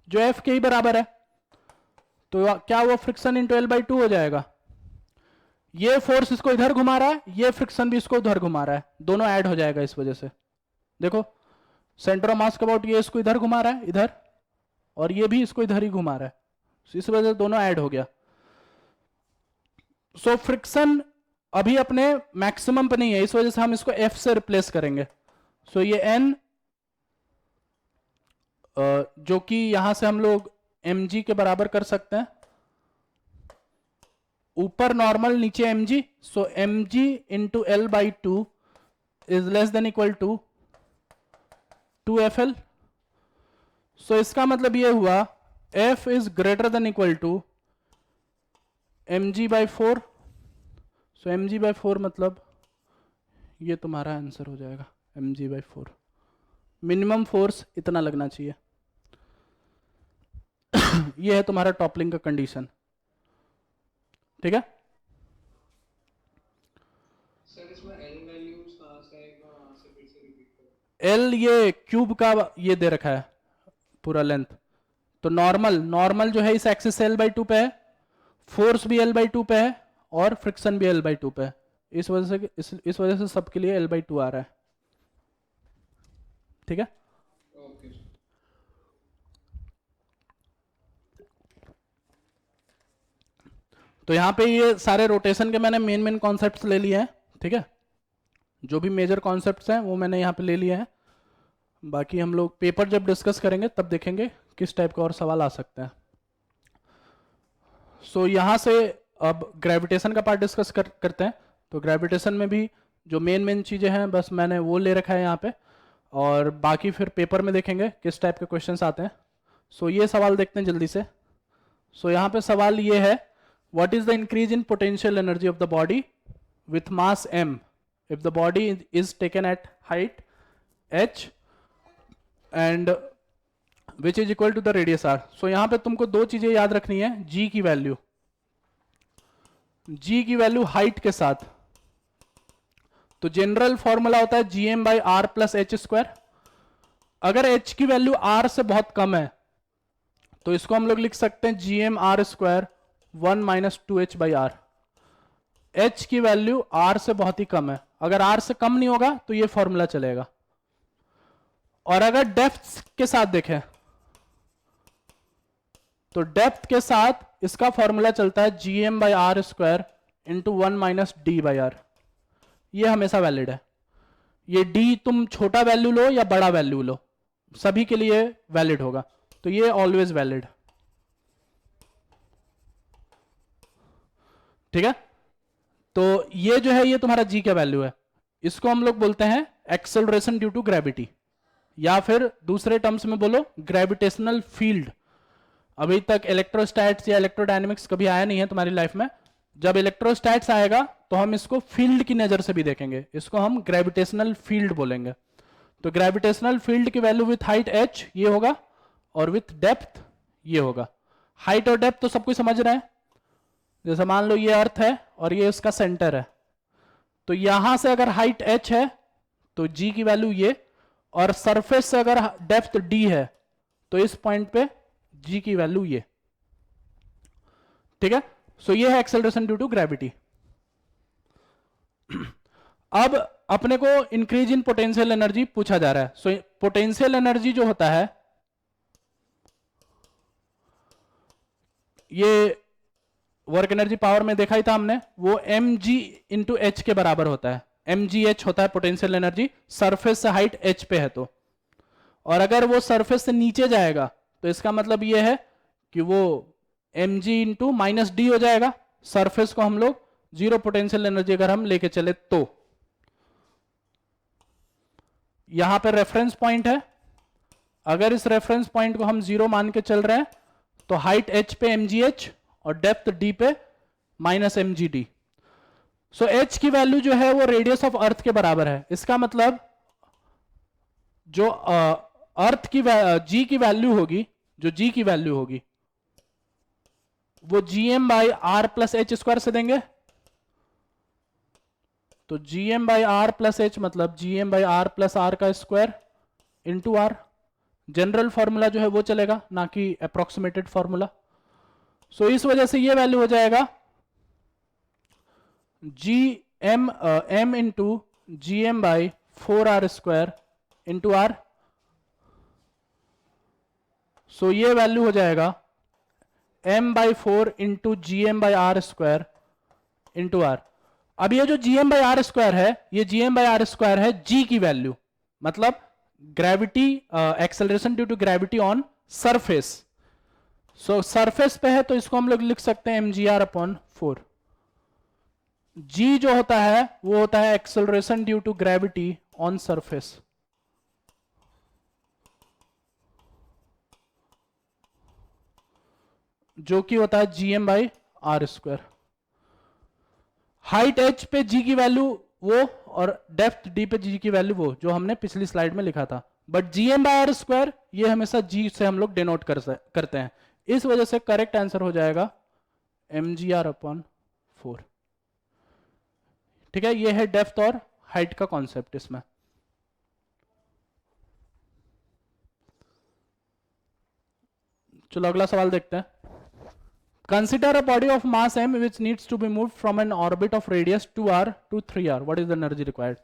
जो F के ही बराबर है, तो क्या वो friction into L by to हो जाएगा। ये फोर्स इसको इधर घुमा रहा है, ये फ्रिक्शन भी इसको उधर घुमा रहा है, दोनों ऐड हो जाएगा इस वजह से। देखो सेंटर ऑफ मास के अबाउट ये इसको इधर घुमा रहा है इधर, और ये भी इसको इधर ही घुमा रहा है, इस वजह से दोनों ऐड हो गया। सो फ्रिक्शन अभी अपने मैक्सिमम पे नहीं है, इस वजह से हम इसको F से रिप्लेस करेंगे। सो ये N जो कि यहां से हम लोग mg के बराबर कर सकते हैं, ऊपर नॉर्मल नीचे mg, so mg into L by two is less than equal to 2FL। So इसका मतलब ये हुआ F is greater than equal to mg by 4। So mg by 4 मतलब ये तुम्हारा आंसर हो जाएगा mg बाई 4। मिनिमम फोर्स इतना लगना चाहिए ये है तुम्हारा टॉपलिंग का कंडीशन, ठीक है। सर इसमें एल वैल्यूज कहां से आएगा, वहां से फिर से रिपीट करो। एल ये क्यूब का ये दे रखा है पूरा लेंथ, तो नॉर्मल जो है इस एक्सिस से एल बाई टू पे है, फोर्स भी एल बाई टू पे है और फ्रिक्शन भी एल बाई टू पे है, इस वजह से सबके लिए एल बाई टू आ रहा है, ठीक है। Okay sir. तो यहां पे ये सारे रोटेशन के मैंने मेन कॉन्सेप्ट्स ले लिए हैं, ठीक है, जो भी मेजर कॉन्सेप्ट्स हैं वो मैंने यहाँ पे ले लिए हैं। बाकी हम लोग पेपर जब डिस्कस करेंगे तब देखेंगे किस टाइप का और सवाल आ सकते हैं। सो यहाँ से अब ग्रेविटेशन का पार्ट डिस्कस करते हैं। तो ग्रेविटेशन में भी जो मेन चीज़ें हैं बस मैंने वो ले रखा है यहाँ पे, और बाकी फिर पेपर में देखेंगे किस टाइप के क्वेश्चंस आते हैं। सो ये सवाल देखते हैं जल्दी से। सो यहाँ पे सवाल ये है, what is the increase in potential energy of the body with mass m if the body is taken at height h and which is equal to the radius r। so यहाँ पे तुमको दो चीजें याद रखनी है, g की वैल्यू हाइट के साथ। तो जनरल फॉर्मूला होता है gm by R plus H square. अगर h की वैल्यू r से बहुत कम है तो इसको हम लोग लिख सकते हैं gm r square 1 minus 2h by R. h की वैल्यू r से बहुत ही कम है, अगर r से कम नहीं होगा तो ये फॉर्मूला चलेगा। और अगर डेप्थ के साथ देखें तो डेप्थ के साथ इसका फॉर्मूला चलता है gm by R square into 1 minus D by R. ये हमेशा वैलिड है, ये d तुम छोटा वैल्यू लो या बड़ा वैल्यू लो सभी के लिए वैलिड होगा, तो ये ऑलवेज वैलिड, ठीक है। तो ये जो है ये तुम्हारा g का वैल्यू है, इसको हम लोग बोलते हैं एक्सेलरेशन ड्यू टू ग्रेविटी, या फिर दूसरे टर्म्स में बोलो ग्रेविटेशनल फील्ड। अभी तक इलेक्ट्रोस्टैट्स या इलेक्ट्रोडायनेमिक्स कभी आया नहीं है तुम्हारी लाइफ में, जब इलेक्ट्रोस्टैट्स आएगा तो हम इसको फील्ड की नजर से भी देखेंगे, इसको हम ग्रेविटेशनल फील्ड बोलेंगे। तो ग्रेविटेशनल फील्ड की वैल्यू विथ हाइट h ये होगा और विथ डेप्थ ये होगा। हाइट और डेप्थ तो सब कुछ समझ रहे हैं, जैसे मान लो ये अर्थ है और ये उसका सेंटर है, तो यहां से अगर हाइट h है तो g की वैल्यू ये, और सरफेस से अगर डेप्थ d है तो इस पॉइंट पे g की वैल्यू ये, ठीक है। सो ये है एक्सेलरेशन ड्यू टू ग्रेविटी। अब अपने को इंक्रीज इन पोटेंशियल एनर्जी पूछा जा रहा है। सो पोटेंशियल एनर्जी जो होता है ये वर्क एनर्जी पावर में देखा ही था हमने, वो mg इंटू एच के बराबर होता है। mgh होता है पोटेंशियल एनर्जी, सरफेस से हाइट h पे है तो। और अगर वो सरफेस से नीचे जाएगा तो इसका मतलब ये है कि वो mg इंटू माइनस डी हो जाएगा। सरफेस को हम लोग जीरो पोटेंशियल एनर्जी अगर हम लेके चले तो। यहां पर रेफरेंस पॉइंट है, अगर इस रेफरेंस पॉइंट को हम जीरो मान के चल रहे हैं तो हाइट h पे mgh और डेप्थ d पे माइनस mgd। सो h की वैल्यू जो है वो रेडियस ऑफ अर्थ के बराबर है। इसका मतलब जो अर्थ की g की वैल्यू होगी, जो g की वैल्यू होगी वो gm by R plus H square से देंगे। तो gm by R plus H मतलब gm by R plus R का square into R. General formula जो है वो चलेगा, ना कि अप्रोक्सीमेटेड फॉर्मूला। सो इस वजह से ये वैल्यू हो जाएगा m into gm by 4r square into R. So ये वैल्यू हो जाएगा m by 4 into gm by R square into R. अब ये जो gm बाई आर स्क्वायर है, ये gm बाई आर स्क्वायर है g की वैल्यू, मतलब gravity, acceleration due to gravity on surface. So surface पे है तो इसको हम लोग लिख सकते हैं mgr अपॉन 4। g जो होता है वो होता है acceleration due to gravity on surface, जो कि होता है gm by R square. Height h पे g की वैल्यू वो और डेप्थ d पे g की वैल्यू वो, जो हमने पिछली स्लाइड में लिखा था। But gm by R square ये हमेशा g से हम लोग डिनोट करते हैं। इस वजह से करेक्ट आंसर हो जाएगा mgr अपॉन 4। ठीक है, ये है डेप्थ और हाइट का कॉन्सेप्ट इसमें। चलो अगला सवाल देखते हैं। Consider a body of mass m which needs to be moved from an orbit of radius 2r to 3r. What is the energy required?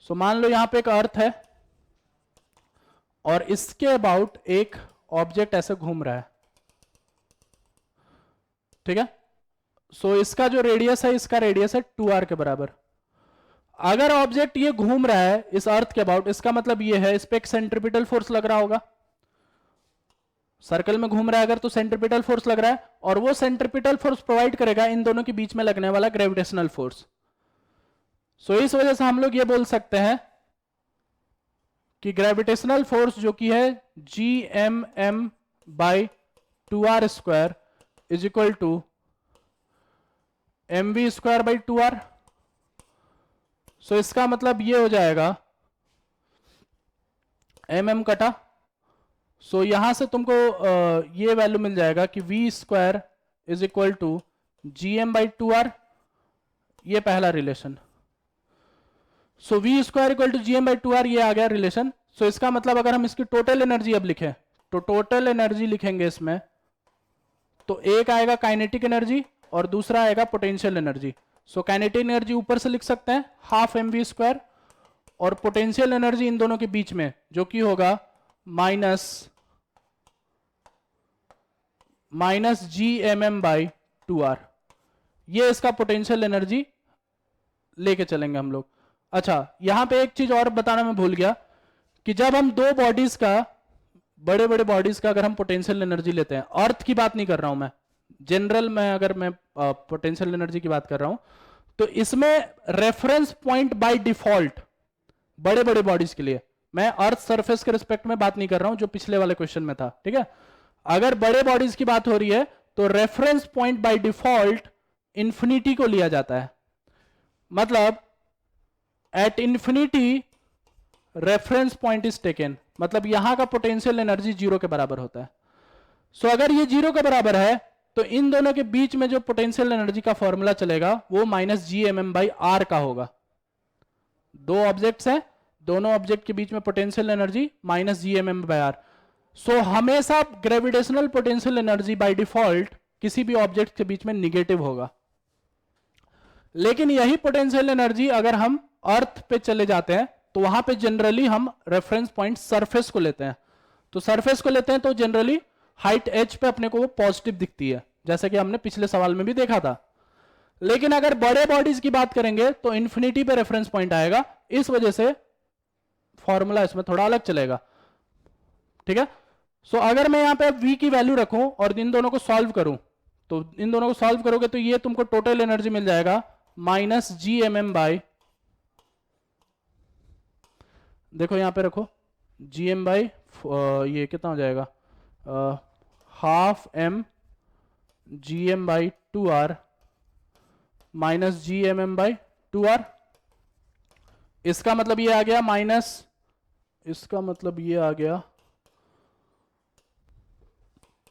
So मान लो यहां पे एक अर्थ है और इसके अबाउट एक ऑब्जेक्ट ऐसे घूम रहा है। ठीक है, सो इसका जो रेडियस है, इसका रेडियस है 2r के बराबर। अगर ऑब्जेक्ट ये घूम रहा है इस अर्थ के अबाउट, इसका मतलब ये है इस पे एक सेंट्रीपिटल फोर्स लग रहा होगा। सर्कल में घूम रहा है अगर तो सेंट्रीपिटल फोर्स लग रहा है, और वो सेंट्रीपिटल फोर्स प्रोवाइड करेगा इन दोनों के बीच में लगने वाला ग्रेविटेशनल फोर्स। सो इस वजह से हम लोग ये बोल सकते हैं कि ग्रेविटेशनल फोर्स जो कि है gmm by 2r square is equal to mv square by 2r। So इसका मतलब ये हो जाएगा mm कटा, सो यहां से तुमको ये वैल्यू मिल जाएगा कि v square is equal to gm by 2r। ये पहला relation. So v square equal to gm by 2r, ये आ गया रिलेशन। सो इसका मतलब अगर हम इसकी टोटल एनर्जी अब लिखें तो टोटल एनर्जी लिखेंगे इसमें, तो एक आएगा काइनेटिक एनर्जी और दूसरा आएगा potential energy. So kinetic energy ऊपर से लिख सकते हैं हाफ mv स्क्वायर, और पोटेंशियल एनर्जी इन दोनों के बीच में जो कि होगा माइनस gmm बाई 2r। ये इसका पोटेंशियल एनर्जी लेके चलेंगे हम लोग। अच्छा, यहां पे एक चीज और बताना मैं भूल गया कि जब हम दो बॉडीज का, बड़े बड़े बॉडीज का अगर हम पोटेंशियल एनर्जी लेते हैं, अर्थ की बात नहीं कर रहा हूं मैं, जनरल में अगर मैं पोटेंशियल एनर्जी की बात कर रहा हूं, तो इसमें रेफरेंस पॉइंट बाय डिफॉल्ट बड़े बड़े बॉडीज के लिए, मैं अर्थ सरफेस के रिस्पेक्ट में बात नहीं कर रहा हूं जो पिछले वाले क्वेश्चन में था। ठीक है, अगर बड़े बॉडीज की बात हो रही है तो reference point by default infinity को लिया जाता है। मतलब at infinity reference point is taken, मतलब यहां का पोटेंशियल एनर्जी जीरो के बराबर होता है। सो अगर ये जीरो के बराबर है तो इन दोनों के बीच में जो पोटेंशियल एनर्जी का फॉर्मूला चलेगा वो माइनस gmm बाई आर का होगा। दो ऑब्जेक्ट्स हैं, दोनों ऑब्जेक्ट के बीच में potential energy minus gmm by R. So हमेशा gravitational potential energy by default किसी भी ऑब्जेक्ट के बीच में निगेटिव होगा। लेकिन यही पोटेंशियल एनर्जी अगर हम अर्थ पे चले जाते हैं तो वहां पे जनरली हम रेफरेंस पॉइंट सरफेस को लेते हैं। तो सरफेस को लेते हैं तो जनरली हाइट h पे अपने को वो पॉजिटिव दिखती है, जैसा कि हमने पिछले सवाल में भी देखा था। लेकिन अगर बड़े बॉडीज की बात करेंगे तो इंफिनिटी पे रेफरेंस पॉइंट आएगा, इस वजह से फॉर्मूला इसमें थोड़ा अलग चलेगा। ठीक है, सो अगर मैं यहां पे v की वैल्यू रखूं और इन दोनों को सॉल्व करूं, तो इन दोनों को सॉल्व करोगे तो ये तुमको टोटल एनर्जी मिल जाएगा minus G M M by, देखो यहां पे रखो जी एम बाई, ये कितना हो जाएगा, half M G M by 2r minus G M M by 2r। इसका मतलब ये आ गया माइनस, इसका मतलब ये आ गया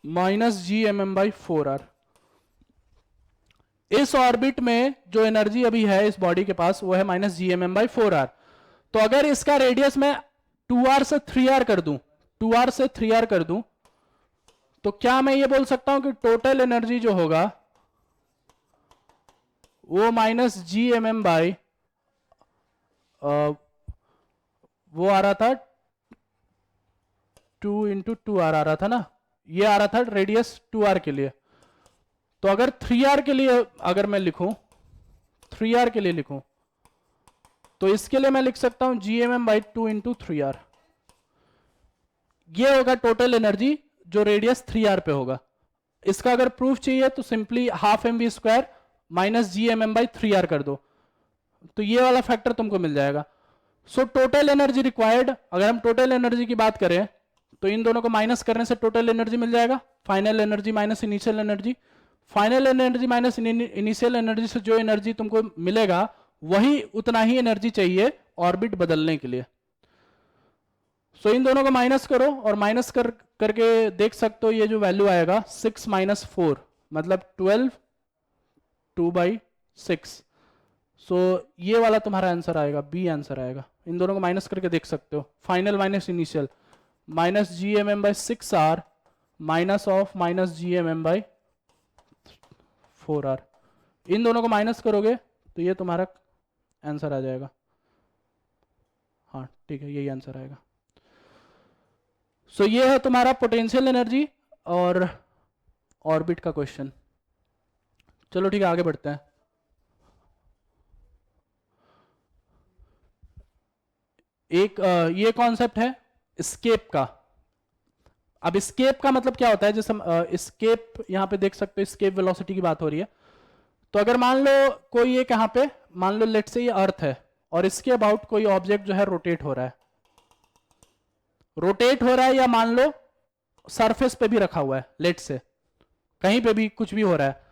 minus G M M by 4r। इस ऑर्बिट में जो एनर्जी अभी है इस बॉडी के पास वो है minus G M M by 4r। तो अगर इसका रेडियस मैं 2r से 3r कर दूं, 2r से 3r कर दूं, तो क्या मैं ये बोल सकता हूं कि टोटल एनर्जी जो होगा वो minus G M M by, वो आ रहा था 2 इंटू 2r आ रहा था ना, ये आ रहा था रेडियस 2r के लिए। तो अगर 3r के लिए अगर मैं लिखूं, 3r के लिए लिखूं, तो इसके लिए मैं लिख सकता हूं G M M by 2 into 3r। ये होगा टोटल एनर्जी जो रेडियस 3r पे होगा। इसका अगर प्रूफ चाहिए तो simply half M we square minus G M M by 3r कर दो, तो ये वाला फैक्टर तुमको मिल जाएगा। सो टोटल एनर्जी रिक्वायर्ड, अगर हम टोटल एनर्जी की बात करें तो इन दोनों को माइनस करने से टोटल एनर्जी मिल जाएगा, final energy minus initial energy. Final energy minus initial energy से जो एनर्जी तुमको मिलेगा वही उतना ही एनर्जी चाहिए ऑर्बिट बदलने के लिए। सो इन दोनों को माइनस करो और माइनस करके देख सकते हो ये जो वैल्यू आएगा 6 माइनस 4 मतलब 12, 2/6। सो ये वाला तुम्हारा आंसर आएगा, बी आंसर आएगा। इन दोनों को माइनस करके देख सकते हो, final minus initial minus G M M by 6r minus of minus G M M by 4r। इन दोनों को माइनस करोगे तो ये तुम्हारा आंसर आ जाएगा। हाँ ठीक है, यही आंसर आएगा। सो ये है तुम्हारा पोटेंशियल एनर्जी और ऑर्बिट का क्वेश्चन। चलो ठीक है, आगे बढ़ते हैं। एक ये कॉन्सेप्ट है एस्केप का। अब एस्केप का मतलब क्या होता है, जैसे एस्केप यहां पे देख सकते हो, एस्केप वेलोसिटी की बात हो रही है। तो अगर मान लो कोई एक यहां पे, मान लो लेट से ये अर्थ है और इसके अबाउट कोई ऑब्जेक्ट जो है रोटेट हो रहा है, रोटेट हो रहा है, या मान लो सरफेस पे भी रखा हुआ है, लेट से कहीं पे भी कुछ भी हो रहा है।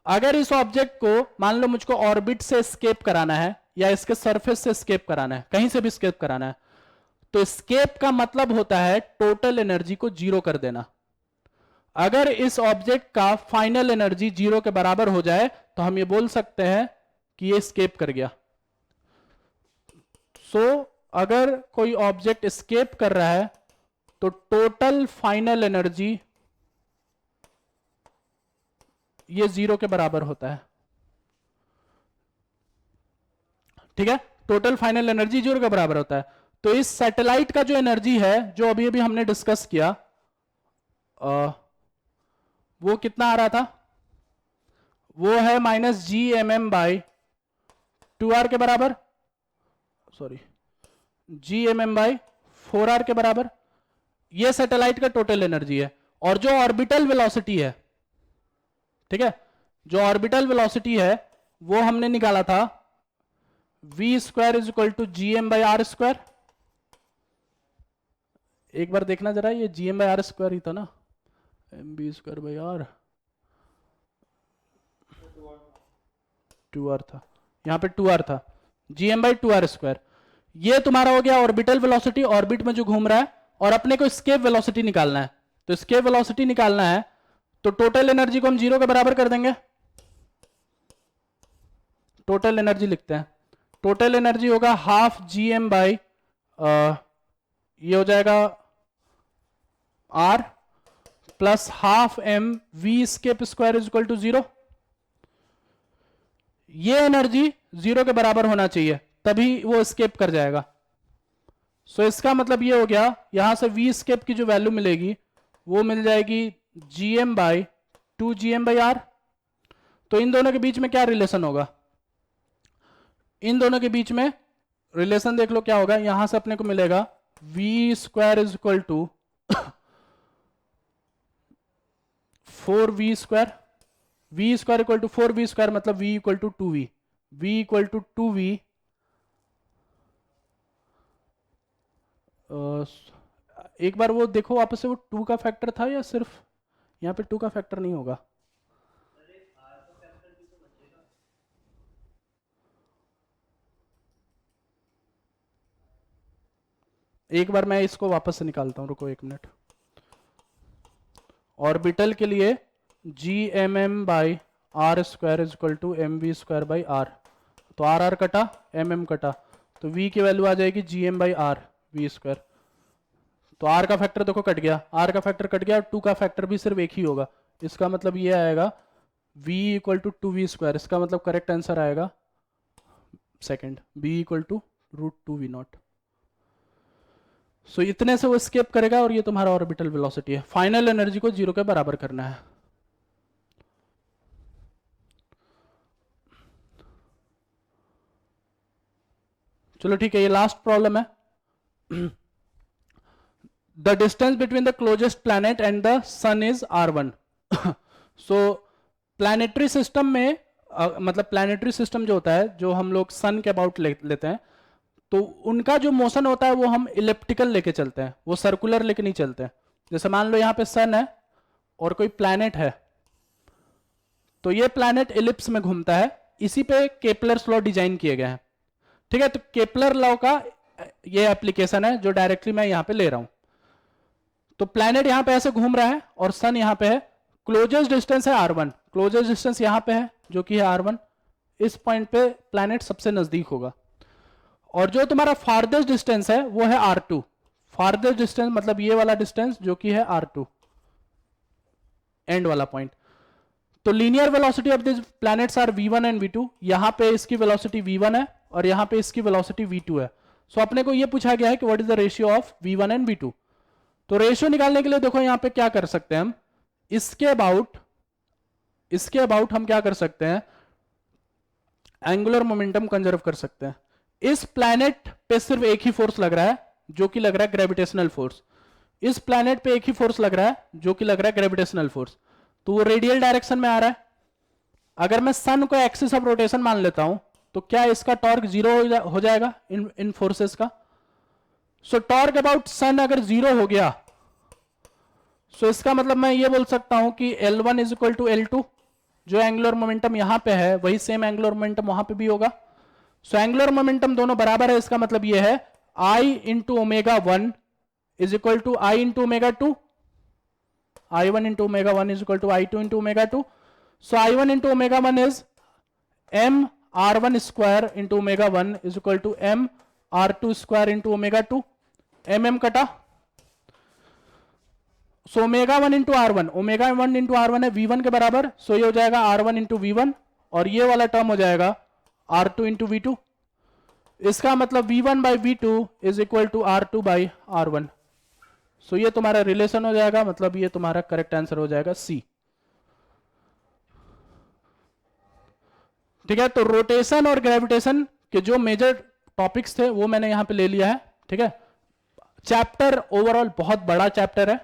अगर इस ऑब्जेक्ट को मान लो मुझको ऑर्बिट से एस्केप कराना है या इसके सरफेस से एस्केप कराना है, कहीं से भी एस्केप कराना है, तो एस्केप का मतलब होता है टोटल एनर्जी को जीरो कर देना। अगर इस ऑब्जेक्ट का फाइनल एनर्जी जीरो के बराबर हो जाए तो हम ये बोल सकते हैं कि ये एस्केप कर गया। सो अगर कोई ऑब्जेक्ट एस्केप कर रहा है तो टोटल फाइनल एनर्जी ये जीरो के बराबर होता है। ठीक है, टोटल फाइनल एनर्जी जीरो के बराबर होता है। तो इस सैटेलाइट का जो एनर्जी है जो अभी अभी हमने डिस्कस किया, वो कितना आ रहा था, वो है minus G M M by 2r के बराबर, sorry G M M by 4r के बराबर। ये सैटेलाइट का टोटल एनर्जी है। और जो ऑर्बिटल वेलोसिटी है, ठीक है, जो ऑर्बिटल वेलोसिटी है वो हमने निकाला था v square is equal to G M by R square. एक बार देखना जरा, ये G M by R square ही था ना, M B square by R, 2r था, यहां पे 2r था, जी एम बाई 2r स्क्वायर। ये तुम्हारा हो गया ऑर्बिटल वेलोसिटी, ऑर्बिट में जो घूम रहा है। और अपने को स्केप वेलोसिटी निकालना है, तो स्केप वेलोसिटी निकालना है तो टोटल एनर्जी को हम जीरो के बराबर कर देंगे। टोटल एनर्जी लिखते हैं, टोटल एनर्जी होगा हाफ जी एम बाई, ये हो जाएगा r plus half M V escape square is equal to zero. ये एनर्जी 0 के बराबर होना चाहिए, तभी वो स्केप कर जाएगा। सो इसका मतलब ये हो गया, यहां से वी स्केप की जो वैल्यू मिलेगी वो मिल जाएगी gm/2gm/r। तो इन दोनों के बीच में क्या रिलेशन होगा, इन दोनों के बीच में रिलेशन देख लो क्या होगा। यहां से अपने को मिलेगा v² is equal to 4v², v² equal to 4v² मतलब v equal to 2v, v equal to 2v। एक बार वो देखो वापस से, वो 2 का फैक्टर था या सिर्फ यहाँ पे 2 का फैक्टर नहीं होगा। एक बार मैं इसको वापस से निकालता हूं, रुको 1 मिनट। ऑर्बिटल के लिए gmm/r² is equal to mv²/r। तो r कटा, mm कटा, तो v की वैल्यू आ जाएगी gm/r v²। तो r का फैक्टर देखो कट गया, r का फैक्टर कट गया, और 2 का फैक्टर भी सिर्फ एक ही होगा। इसका मतलब ये आएगा v इक्वल टू 2v²। इसका मतलब करेक्ट आंसर आएगा second, b equal to √2v0। सो इतने से वो स्केप करेगा और ये तुम्हारा ऑर्बिटल वेलोसिटी है। फाइनल एनर्जी को 0 के बराबर करना है। चलो ठीक है, ये लास्ट प्रॉब्लम है। The distance between the closest planet and the sun is r1। So planetary system में मतलब प्लैनेटरी सिस्टम जो होता है, जो हम लोग सन के अबाउट लेते हैं, तो उनका जो मोशन होता है वो हम इलिप्टिकल लेके चलते हैं, वो सर्कुलर लेके नहीं चलते हैं। जैसे मान लो यहाँ पे सन है और कोई प्लैनेट है, तो ये प्लैनेट इलिप्स में घूमता है। इसी पे केपलर्स लॉ डिजाइन किए गए हैं। ठीक है, तो केपलर लॉ का ये एप्लीकेशन है जो डायरेक्टली मैं यहाँ पे ले रहा हूं। तो प्लैनेट यहाँ पे ऐसे घूम रहा है और सन यहाँ पे है। क्लोजेस्ट डिस्टेंस है r1, क्लोजेस्ट डिस्टेंस यहाँ पे है जो कि है r1। इस पॉइंट पे प्लैनेट सबसे नजदीक होगा। और जो तुम्हारा फारदेस्ट डिस्टेंस है वो है r2। फारदेस्ट डिस्टेंस मतलब ये वाला डिस्टेंस जो कि है r2, एंड वाला पॉइंट। तो linear velocity of this planets are v1 and v2। यहां पे इसकी वेलोसिटी v1 है और यहां पे इसकी वेलोसिटी v2 है। सो अपने को ये पूछा गया है कि what is the ratio of v1 and v2। तो रेशियो निकालने के लिए देखो यहां पे क्या कर सकते हैं हम, इसके अबाउट हम क्या कर सकते हैं, एंगुलर मोमेंटम कंजर्व कर सकते हैं। इस प्लैनेट पे सिर्फ एक ही फोर्स लग रहा है जो कि लग रहा है ग्रेविटेशनल फोर्स। इस प्लैनेट पे एक ही फोर्स लग रहा है जो कि लग रहा है ग्रेविटेशनल फोर्स। तो वो रेडियल डायरेक्शन में आ रहा है। अगर मैं सन को एक्सिस ऑफ रोटेशन मान लेता हूं तो क्या इसका टॉर्क 0 हो जाएगा इन फोर्सेस का। सो टॉर्क अबाउट सन अगर 0 हो गया, सो इसका मतलब मैं ये बोल सकता हूं कि L1 is equal to L2। जो एंगुलर मोमेंटम यहां पे है वही सेम एंगुलर मोमेंटम वहां पे भी होगा। सो एंगुलर मोमेंटम दोनों बराबर है। इसका मतलब ये है I into ω1 is equal to I into ω2। I1 into ω1 is equal to I2 into ω2. So I1 into ω1 is m r1 square into ω1 is equal to m r2 square into ω2। mm कटा। सो ω1 इंटू r1, ω1 इंटू r1 है v1 के बराबर। सो ये हो जाएगा r1 इंटू v1 और ये वाला टर्म हो जाएगा r2 इंटू v2। इसका मतलब v1 by v2 is equal to r2 by r1। So ये तुम्हारा रिलेशन हो जाएगा, मतलब ये तुम्हारा करेक्ट आंसर हो जाएगा सी। ठीक है, तो रोटेशन और ग्रेविटेशन के जो मेजर टॉपिक्स थे वो मैंने यहां पे ले लिया है। ठीक है, चैप्टर ओवरऑल बहुत बड़ा चैप्टर है।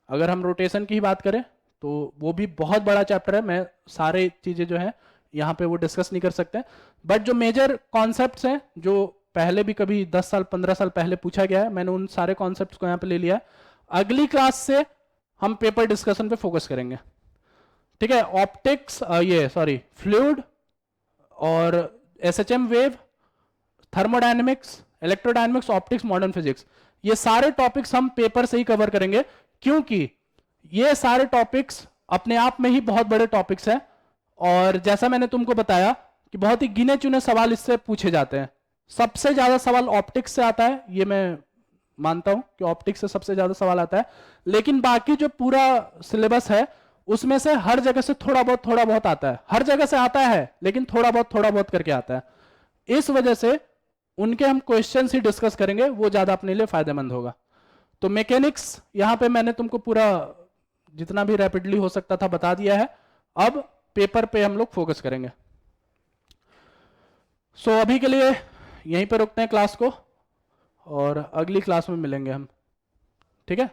अगर हम रोटेशन की ही बात करें तो वो भी बहुत बड़ा चैप्टर है। मैं सारे चीजें जो है यहाँ पे वो डिस्कस नहीं कर सकते, बट जो मेजर कॉन्सेप्ट्स हैं जो पहले भी कभी 10 साल 15 साल पहले पूछा गया है, मैंने उन सारे कॉन्सेप्ट्स को यहाँ पे ले लिया है। अगली क्लास से हम पेपर डिस्कशन पे फोकस करेंगे। ठीक है, ऑप्टिक्स, फ्लूइड और SHM wave, thermodynamics, electrodynamics, optics, modern physics, ये सारे टॉपिक्स हम पेपर से ही कवर करेंगे, क्योंकि ये सारे टॉपिक्स अपने आप में ही बहुत बड़े टॉपिक्स हैं। और जैसा मैंने तुमको बताया कि बहुत ही गिने चुने सवाल इससे पूछे जाते हैं। सबसे ज्यादा सवाल ऑप्टिक्स से आता है, ये मैं मानता हूं कि ऑप्टिक्स से सबसे ज्यादा सवाल आता है, लेकिन बाकी जो पूरा सिलेबस है उसमें से हर जगह से थोड़ा बहुत आता है, हर जगह से आता है लेकिन थोड़ा बहुत करके आता है। इस वजह से उनके हम क्वेश्चन ही डिस्कस करेंगे, वो ज्यादा अपने लिए फायदेमंद होगा। तो मैकेनिक्स यहां पे मैंने तुमको पूरा जितना भी रैपिडली हो सकता था बता दिया है। अब पेपर पे हम लोग फोकस करेंगे। सो अभी के लिए यहीं पे रुकते हैं क्लास को, और अगली क्लास में मिलेंगे हम, ठीक है।